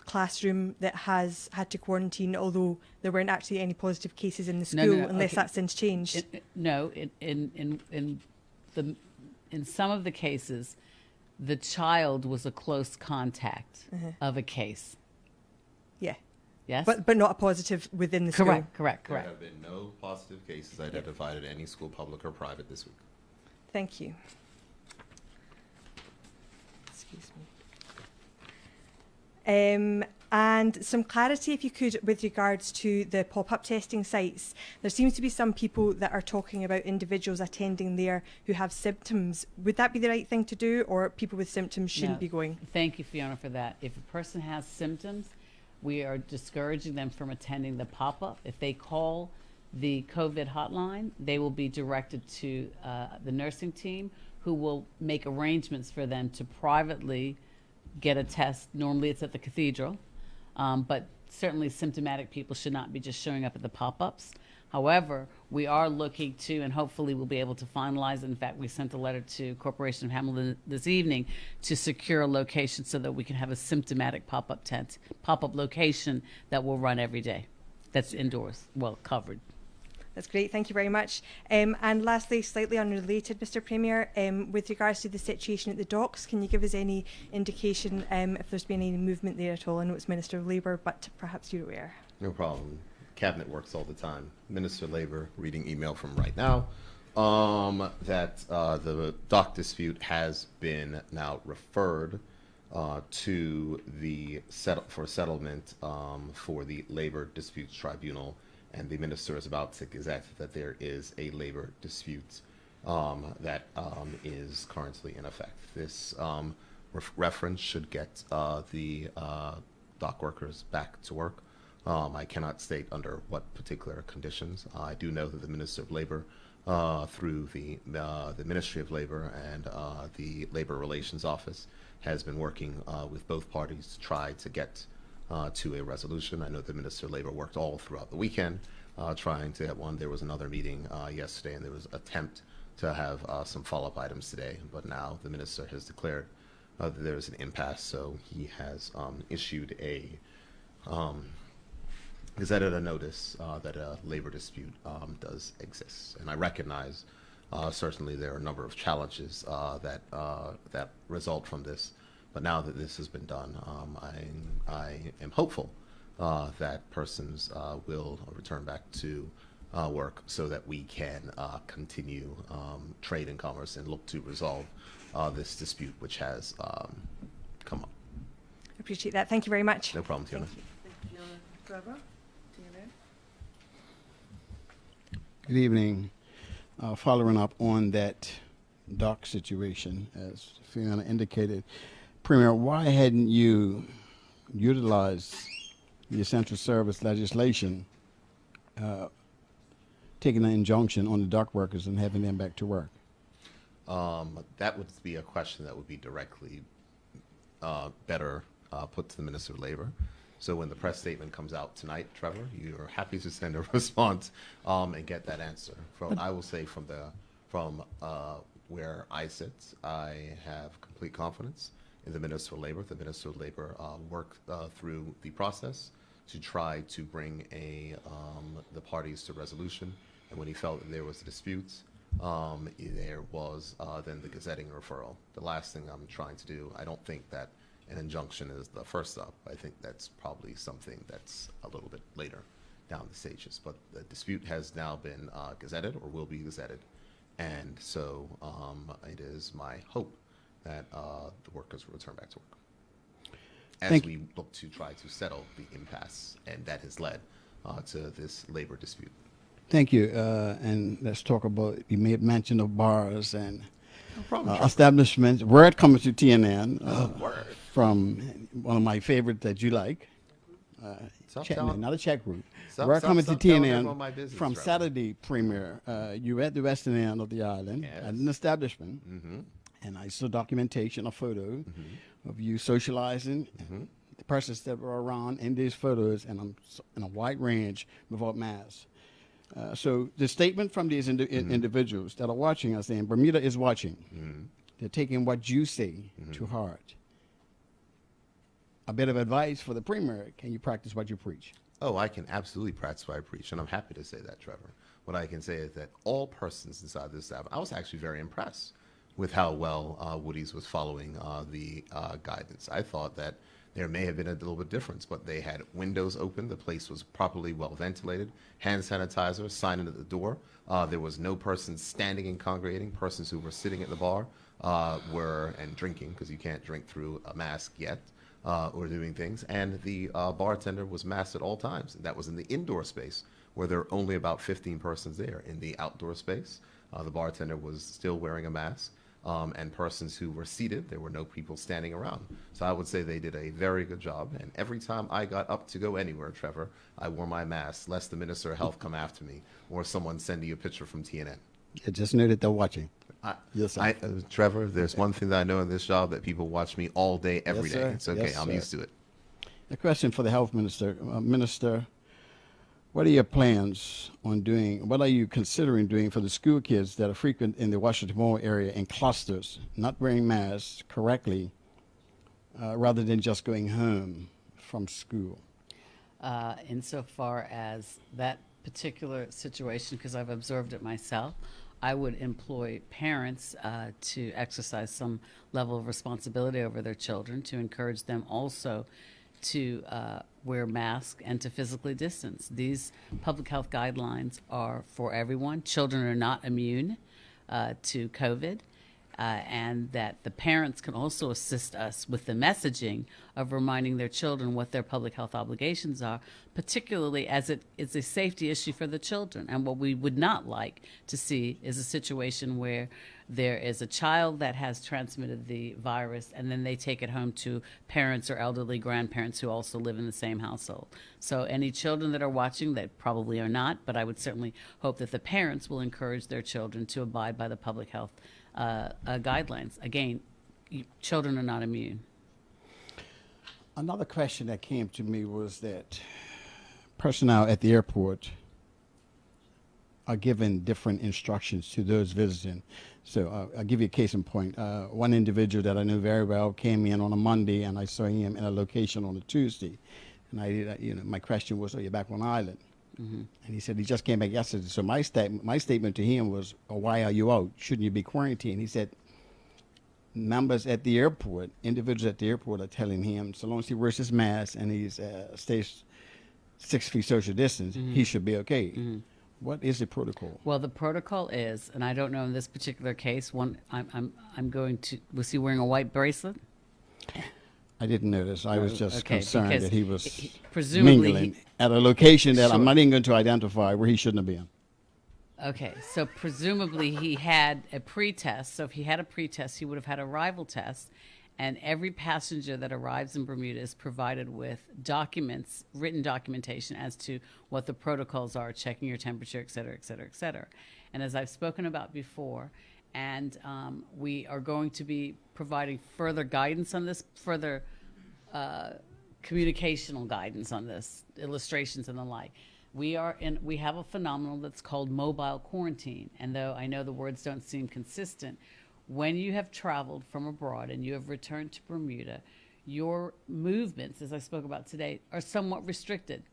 classroom that has had to quarantine, although there weren't actually any positive cases in the school, unless that's since changed. In some of the cases, the child was a close contact of a case. Yeah. Yes? But not a positive within the school. Correct. There have been no positive cases identified at any school, public or private, this week. Thank you. Excuse me. And some clarity, if you could, with regards to the pop-up testing sites. There seems to be some people that are talking about individuals attending there who have symptoms. Would that be the right thing to do, or people with symptoms shouldn't be going? Thank you, Fiona, for that. If a person has symptoms, we are discouraging them from attending the pop-up. If they call the COVID hotline, they will be directed to the nursing team, who will make arrangements for them to privately get a test. Normally it's at the cathedral, but certainly symptomatic people should not be just showing up at the pop-ups. However, we are looking to, and hopefully we'll be able to finalize. In fact, we sent a letter to Corporation of Hamilton this evening to secure a location so that we can have a symptomatic pop-up location that will run every day. That's indoors, well covered. That's great. Thank you very much. And lastly, slightly unrelated, Mr. Premier, with regards to the situation at the docks, can you give us any indication if there's been any movement there at all? I know it's Minister of Labour, but perhaps you're aware. No problem. Cabinet works all the time. Minister of Labor, reading email from right now, that the dock dispute has been now referred to the for settlement for the Labor Disputes Tribunal, and the minister is about to gazette that there is a labor dispute that is currently in effect. This reference should get the dock workers back to work. I cannot state under what particular conditions. I do know that the Minister of Labor, through the Ministry of Labor and the Labor Relations Office, has been working with both parties to try to get to a resolution. I know the Minister of Labor worked all throughout the weekend trying to get one. There was another meeting yesterday, and there was an attempt to have some follow-up items today, but now the Minister has declared that there is an impasse, so he has issued gazetted a notice that a labor dispute does exist. And I recognize certainly there are a number of challenges that result from this, but now that this has been done, I am hopeful that persons will return back to work so that we can continue trade and commerce and look to resolve this dispute which has come up. Appreciate that. Thank you very much. No problem, Fiona. Good evening. Following up on that dock situation, as Fiona indicated, Premier, why hadn't you utilized the essential service legislation, taking an injunction on the dock workers and having them back to work? That would be a question that would be directly better put to the Minister of Labor. So when the press statement comes out tonight, Trevor, you're happy to send a response and get that answer. I will say from where I sit, I have complete confidence in the Minister of Labor. The Minister of Labor worked through the process to try to bring the parties to resolution. And when he felt that there was a dispute, there was then the gazetting referral. The last thing I'm trying to do, I don't think that an injunction is the first step. I think that's probably something that's a little bit later down the stages. But the dispute has now been gazetted or will be gazetted. And so it is my hope that the workers will return back to work as we look to try to settle the impasse, and that has led to this labor dispute. Thank you. And let's talk about, you made mention of bars and No problem, establishments. Word coming to TNN word. from one of my favorites that you like, not a Czech group. Word coming to TNN from Trevor. Saturday, Premier. You were at the western end of the island Yes. at an establishment, Mm-hmm. and I saw documentation, a photo of you socializing. The persons that were around in these photos, and I'm in a wide range without masks. So the statement from these individuals that are watching us, saying Bermuda is watching. They're taking what you say to heart. A bit of advice for the Premier: can you practice what you preach? Oh, I can absolutely practice what I preach, and I'm happy to say that, Trevor. What I can say is that all persons inside this staff, I was actually very impressed with how well Woody's was following the guidance. I thought that there may have been a little bit difference, but they had windows open. The place was properly well ventilated. Hand sanitizer, signing at the door. There was no person standing and congregating. Persons who were sitting at the bar were and drinking, because you can't drink through a mask yet, or doing things. And the bartender was masked at all times. That was in the indoor space, where there were only about 15 persons there. In the outdoor space, the bartender was still wearing a mask. And persons who were seated, there were no people standing around. So I would say they did a very good job. And every time I got up to go anywhere, Trevor, I wore my mask, lest the Minister of Health come after me or someone send you a picture from TNN. I just know that they're watching. Yes, sir. Trevor, there's one thing that I know in this job, that people watch me all day, every Yes, day. sir. It's okay. Yes, I'm sir. used to it. A question for the Health Minister. Minister, what are your plans on doing, what are you considering doing for the school kids that are frequent in the Washington Mall area in clusters, not wearing masks correctly, rather than just going home from school? Insofar as that particular situation, because I've observed it myself, I would employ parents to exercise some level of responsibility over their children, to encourage them also to wear masks and to physically distance. These public health guidelines are for everyone. Children are not immune to COVID. And that the parents can also assist us with the messaging of reminding their children what their public health obligations are, particularly as it is a safety issue for the children. And what we would not like to see is a situation where there is a child that has transmitted the virus and then they take it home to parents or elderly grandparents who also live in the same household. So any children that are watching, that probably are not, but I would certainly hope that the parents will encourage their children to abide by the public health guidelines. Again, children are not immune. Another question that came to me was that personnel at the airport are given different instructions to those visiting. So I'll give you a case in point. One individual that I knew very well came in on a Monday, and I saw him in a location on a Tuesday. And my question was, "Are you back on island?" Mm-hmm. And he said he just came back yesterday. So my statement to him was, "Why are you out? Shouldn't you be quarantined?" He said, "Members at the airport, individuals at the airport are telling him, so long as he wears his mask and he stays 6 feet social distance, he should be okay." Mm-hmm. What is the protocol? Well, the protocol is, and I don't know in this particular case. I'm going to. Was he wearing a white bracelet? I didn't notice. I was just concerned that he was presumably mingling at a location that I'm not even going to identify where he shouldn't have been. Okay, so presumably he had a pre-test. So if he had a pre-test, he would have had a arrival test. And every passenger that arrives in Bermuda is provided with documents, written documentation as to what the protocols are, checking your temperature, et cetera, et cetera, et cetera. And as I've spoken about before, and we are going to be providing further guidance on this, further communicational guidance on this, illustrations and the like. We have a phenomenon that's called mobile quarantine. And though I know the words don't seem consistent, when you have traveled from abroad and you have returned to Bermuda, your movements, as I spoke about today, are somewhat restricted.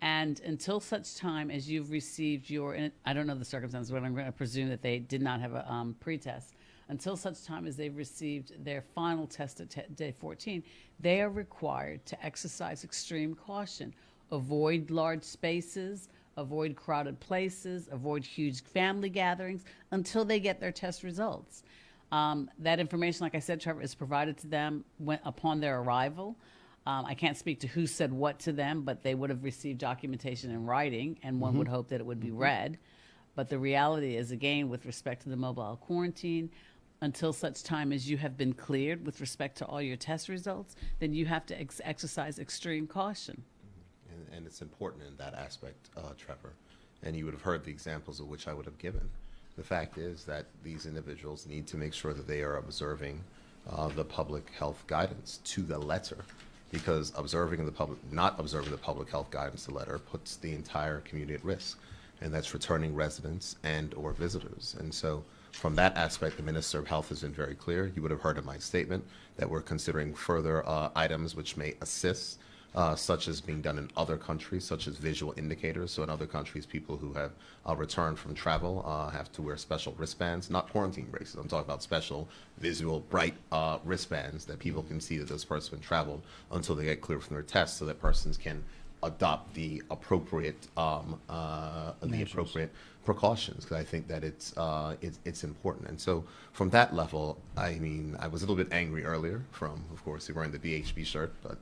And until such time as you've received your, and I don't know the circumstances, but I'm going to presume that they did not have a pre-test. Until such time as they've received their final test at day 14, they are required to exercise extreme caution. Avoid large spaces, avoid crowded places, avoid huge family gatherings until they get their test results. That information, like I said, Trevor, is provided to them upon their arrival. I can't speak to who said what to them, but they would have received documentation in writing, and one would hope that it would be read. But the reality is, again, with respect to the mobile quarantine, until such time as you have been cleared with respect to all your test results, then you have to exercise extreme caution. And it's important in that aspect, Trevor. And you would have heard the examples of which I would have given. The fact is that these individuals need to make sure that they are observing the public health guidance to the letter, because not observing the public health guidance to the letter puts the entire community at risk, and that's returning residents and or visitors. And so from that aspect, the Minister of Health has been very clear. You would have heard in my statement that we're considering further items which may assist, such as being done in other countries, such as visual indicators. So in other countries, people who have returned from travel have to wear special wristbands, not quarantine braces. I'm talking about special visual, bright wristbands that people can see that this person traveled until they get cleared from their test, so that persons can adopt the appropriate precautions, because I think that it's important. And so from that level, I mean, I was a little bit angry earlier from, of course, wearing the BHB shirt, but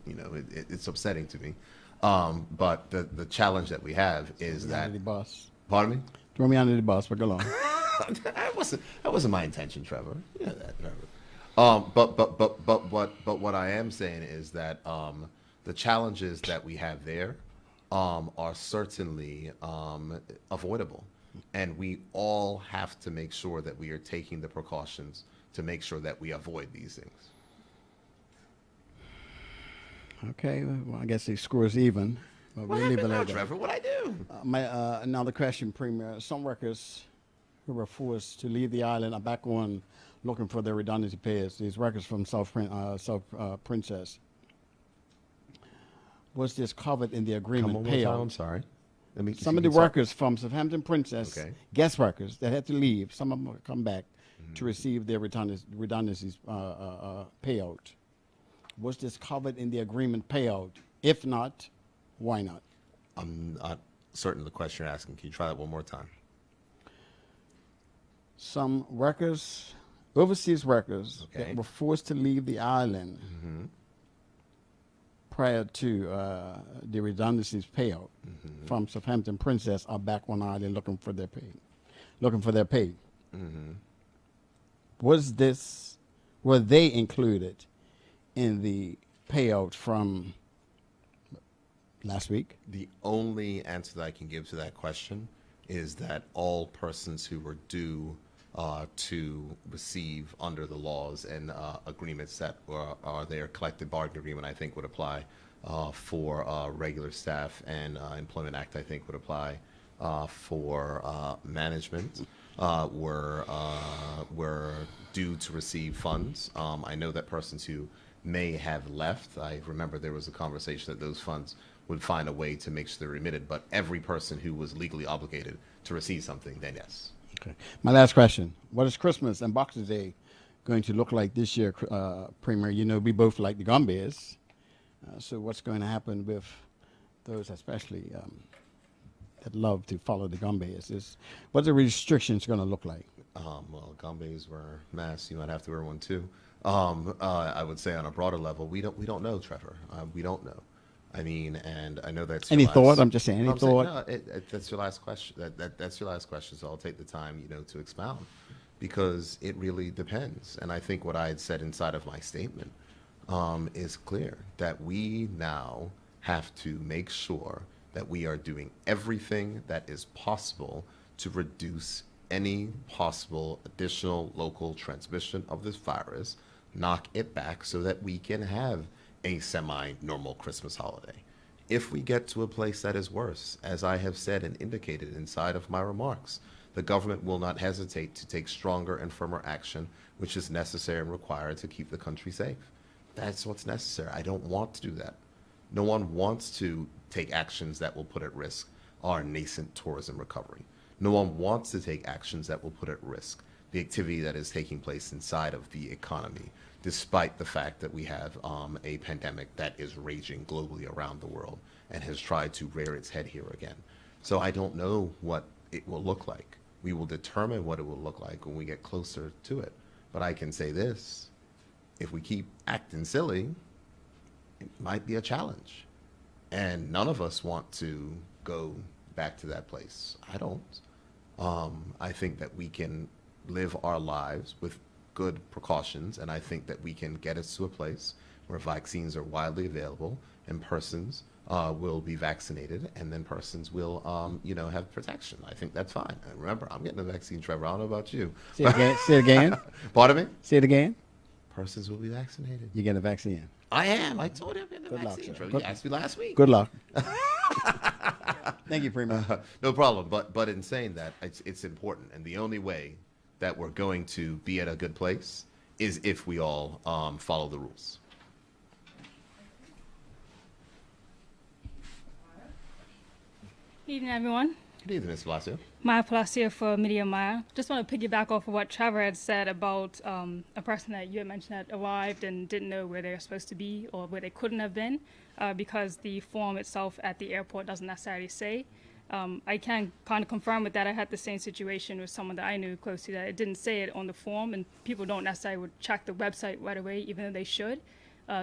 it's upsetting to me. But the challenge that we have is that. Under the bus. Pardon me? Throw me under the bus, but go on. That wasn't my intention, Trevor. You know that, Trevor. But what I am saying is that the challenges that we have there are certainly avoidable. And we all have to make sure that we are taking the precautions to make sure that we avoid these things. Okay, well, I guess he scores even. But What we'll leave it happened now, at that. Trevor? What'd I do? Another question, Premier. Some workers who were forced to leave the island are back on looking for their redundancy pays. These workers from South Princess. Was this covered in the agreement Come on, payout? I'm sorry. Let me. Some of the workers from Southampton Princess, Okay. guest workers that had to leave, some of them will come back to receive their redundancies payout. Was this covered in the agreement payout? If not, why not? I'm not certain of the question you're asking. Can you try that one more time? Some workers, overseas workers, Okay. that were forced to leave the island prior to the redundancies payout from Southampton Princess are back on island looking for their pay. Were they included in the payout from last week? The only answer that I can give to that question is that all persons who were due to receive under the laws and agreements that are their collective bargaining agreement, I think would apply for regular staff, and Employment Act, I think, would apply for management, were due to receive funds. I know that persons who may have left, I remember there was a conversation that those funds would find a way to make sure they're remitted, but every person who was legally obligated to receive something, then yes. Okay. My last question. What is Christmas and Boxing Day going to look like this year, Premier? You know, we both like the gum bears. So what's going to happen with those especially that love to follow the gum bears? What are the restrictions going to look like? Well, gum bears wear masks. You might have to wear one too. I would say on a broader level, we don't know, Trevor. We don't know. I mean, and I know that's Any your thought? last- I'm just saying, any I'm saying, thought? no, that's your last question. That's your last question. So I'll take the time, to expound, because it really depends. And I think what I had said inside of my statement is clear, that we now have to make sure that we are doing everything that is possible to reduce any possible additional local transmission of this virus, knock it back so that we can have a semi-normal Christmas holiday. If we get to a place that is worse, as I have said and indicated inside of my remarks, the government will not hesitate to take stronger and firmer action, which is necessary and required to keep the country safe. That's what's necessary. I don't want to do that. No one wants to take actions that will put at risk our nascent tourism recovery. No one wants to take actions that will put at risk the activity that is taking place inside of the economy, despite the fact that we have a pandemic that is raging globally around the world and has tried to rear its head here again. So I don't know what it will look like. We will determine what it will look like when we get closer to it. But I can say this, if we keep acting silly, it might be a challenge. And none of us want to go back to that place. I don't. I think that we can live our lives with good precautions, and I think that we can get us to a place where vaccines are widely available and persons will be vaccinated, and then persons will, have protection. I think that's fine. And remember, I'm getting a vaccine, Trevor. I don't know about you. Say it again. Say it again. Pardon me? Say it again. Persons will be vaccinated. You get a vaccine. I am. I told you I'm getting a Good luck, vaccine, sir. Trevor. Good- You asked me last week. Good luck. Thank you, Premier. No problem. But in saying that, it's important, and the only way that we're going to be at a good place is if we all follow the rules. Evening, everyone. Good evening, Ms. Blasio. Maya Palacio for Media Maya. Just want to piggyback off of what Trevor had said about a person that you had mentioned that arrived and didn't know where they were supposed to be or where they couldn't have been because the form itself at the airport doesn't necessarily say. I can kind of confirm with that. I had the same situation with someone that I knew close to that. It didn't say it on the form, and people don't necessarily would check the website right away, even though they should.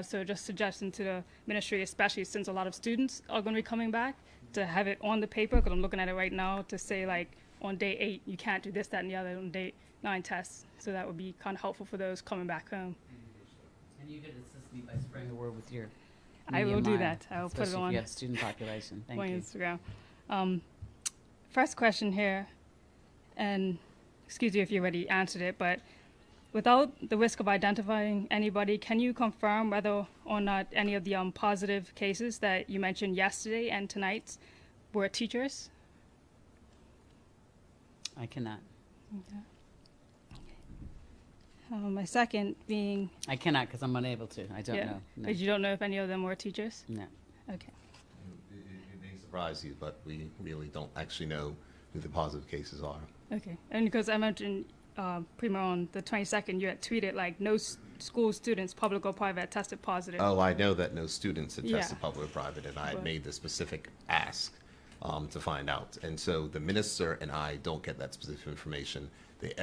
So just suggesting to the ministry, especially since a lot of students are going to be coming back, to have it on the paper, because I'm looking at it right now, to say like on day 8 you can't do this, that, and the other on day 9 tests. So that would be kind of helpful for those coming back home. And you could assist me by spreading the word with your I will Media do Maya, that. I will put it especially if on. you have student population. Thank on you. Instagram. First question here, and excuse me if you already answered it, but without the risk of identifying anybody, can you confirm whether or not any of the positive cases that you mentioned yesterday and tonight were teachers? I cannot. My second being, I cannot because I'm unable to. I don't know. No. but you don't know if any of them were teachers? No. Okay. Based surprise you, but we really don't actually know who the positive cases are. Okay, and because I mentioned Primo on the 22nd, you had tweeted like no school students, public or private, tested positive. Oh, I know that no students had Yeah. tested public or private, and I had But- made the specific ask to find out. And so the minister and I don't get that specific information. The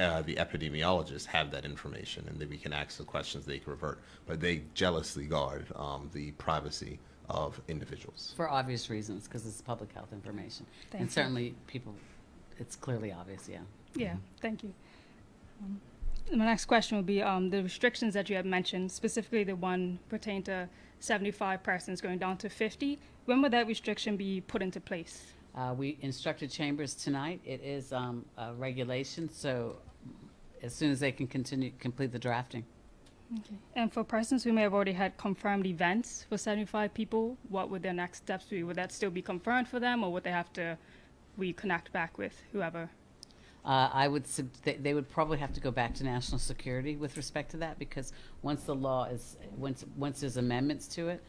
epidemiologists have that information, and then we can ask the questions, they can revert. But they jealously guard the privacy of individuals. For obvious reasons, because it's public health information. Thank And you. certainly people, it's clearly obvious, yeah. Yeah, thank you. My next question would be the restrictions that you had mentioned, specifically the one pertaining to 75 persons going down to 50. When would that restriction be put into place? We instructed chambers tonight. It is a regulation, so as soon as they can complete the drafting. Okay. And for persons who may have already had confirmed events for 75 people, what would their next steps be? Would that still be confirmed for them, or would they have to reconnect back with whoever? They would probably have to go back to national security with respect to that, because once the law is, once there's amendments to it,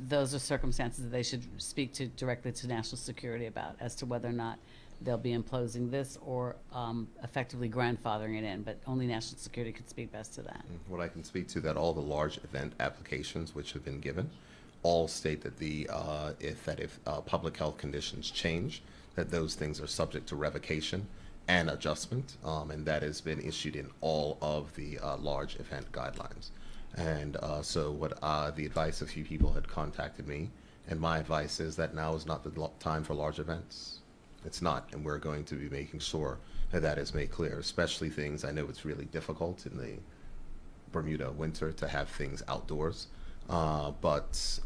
those are circumstances that they should speak to directly to national security about as to whether or not they'll be imposing this or effectively grandfathering it in, but only national security could speak best to that. What I can speak to, that all the large event applications which have been given all state that if public health conditions change, that those things are subject to revocation and adjustment, and that has been issued in all of the large event guidelines. And so what the advice, a few people had contacted me, and my advice is that now is not the time for large events. It's not, and we're going to be making sure that that is made clear, especially things, I know it's really difficult in the Bermuda winter to have things outdoors, but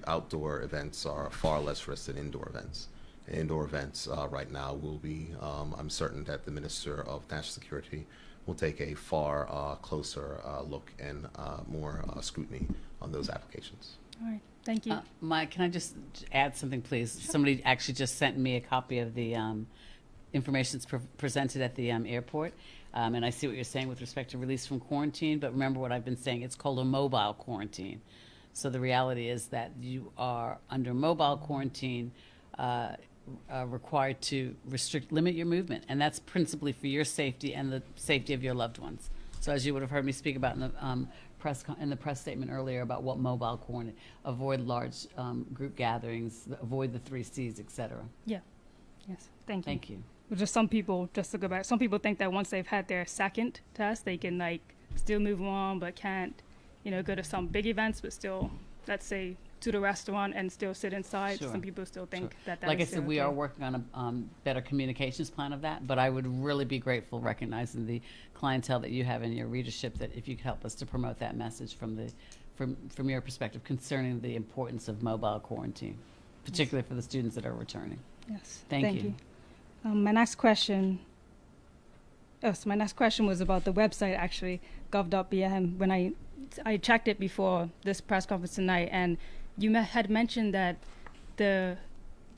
outdoor events are far less risk than indoor events. Indoor events right now will be, I'm certain that the Minister of National Security will take a far closer look and more scrutiny on those applications. All right, thank you. Mike, can I just add something, please? Sure. Somebody actually just sent me a copy of the information that's presented at the airport. And I see what you're saying with respect to release from quarantine, but remember what I've been saying, it's called a mobile quarantine. So the reality is that you are under mobile quarantine, required to limit your movement, and that's principally for your safety and the safety of your loved ones. So as you would have heard me speak about in the press statement earlier about what mobile quarantine, avoid large group gatherings, avoid the 3 C's, etc. Yeah, yes, thank you. Thank you. But just some people, just to go back, some people think that once they've had their second test, they can like still move on, but can't, go to some big events, but still, let's say, to the restaurant and still sit inside. Sure. Some people still think that Like I is said, still we are okay. working on a better communications plan of that, but I would really be grateful, recognizing the clientele that you have in your readership, that if you could help us to promote that message from your perspective concerning the importance of mobile quarantine, particularly for the students that are returning. Yes, Thank you. My next question. So my next question was about the website, actually, gov.bm. When I checked it before this press conference tonight, and you had mentioned that the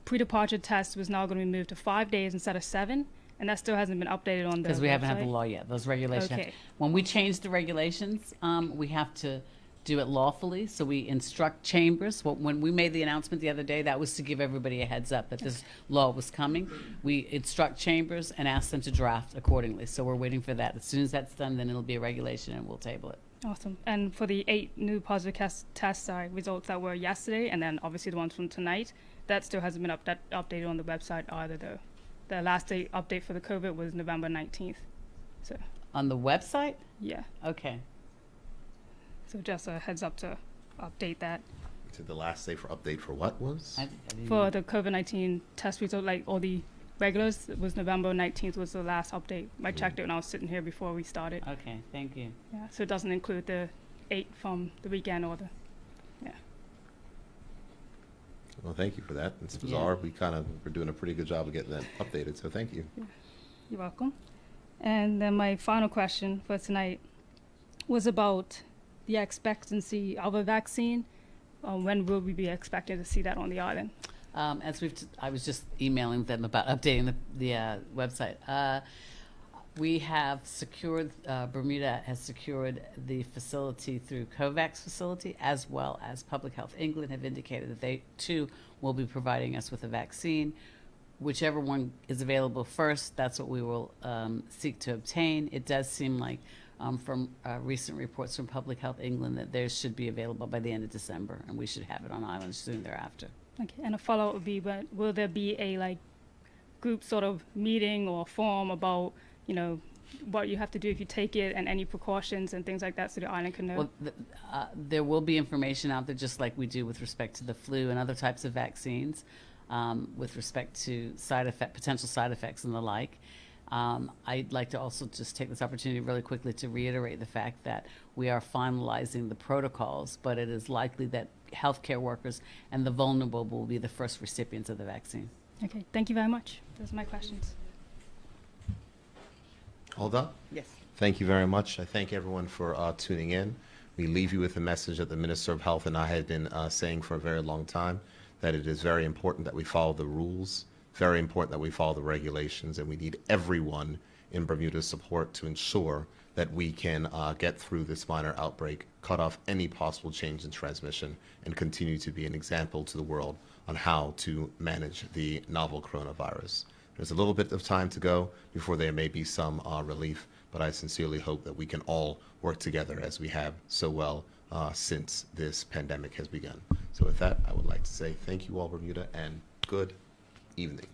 pre-departure test was now going to be moved to 5 days instead of 7, and that still hasn't been updated on the Because we haven't had the website? law yet. Those regulations. Okay. When we change the regulations, we have to do it lawfully. So we instruct chambers. When we made the announcement the other day, that was to give everybody a heads up that this law was coming. We instruct chambers and ask them to draft accordingly. So we're waiting for that. As soon as that's done, then it'll be a regulation and we'll table it. Awesome. And for the 8 new positive test results that were yesterday, and then obviously the ones from tonight, that still hasn't been updated on the website either, though. The last date update for the COVID was November 19th. So, On the website? yeah. Okay. So just a heads up to update that. So the last day for update for what was? I didn't For the COVID-19 test result, like all the regulars, it was November 19th was the last update. I checked it when I was sitting here before we started. Okay, thank you. Yeah, so it doesn't include the 8 from the weekend or the, yeah. Well, thank you for that. It's bizarre. We're doing a pretty good job of getting that updated, so thank you. You're welcome. And then my final question for tonight was about the expectancy of a vaccine. When will we be expecting to see that on the island? I was just emailing them about updating the website. We have secured, Bermuda has secured the facility through COVAX facility, as well as Public Health England have indicated that they too will be providing us with a vaccine. Whichever one is available first, that's what we will seek to obtain. It does seem like from recent reports from Public Health England that theirs should be available by the end of December, and we should have it on island soon thereafter. Okay, and a follow-up would be, but will there be a group sort of meeting or forum about, what you have to do if you take it and any precautions and things like that so the island can know? Well, there will be information out there just like we do with respect to the flu and other types of vaccines, with respect to potential side effects and the like. I'd like to also just take this opportunity really quickly to reiterate the fact that we are finalizing the protocols, but it is likely that healthcare workers and the vulnerable will be the first recipients of the vaccine. Okay, thank you very much. Those are my questions. All done? Yes. Thank you very much. I thank everyone for tuning in. We leave you with a message that the Minister of Health and I had been saying for a very long time, that it is very important that we follow the rules, very important that we follow the regulations, and we need everyone in Bermuda's support to ensure that we can get through this minor outbreak, cut off any possible change in transmission, and continue to be an example to the world on how to manage the novel coronavirus. There's a little bit of time to go before there may be some relief, but I sincerely hope that we can all work together as we have so well since this pandemic has begun. So with that, I would like to say thank you all, Bermuda, and good evening.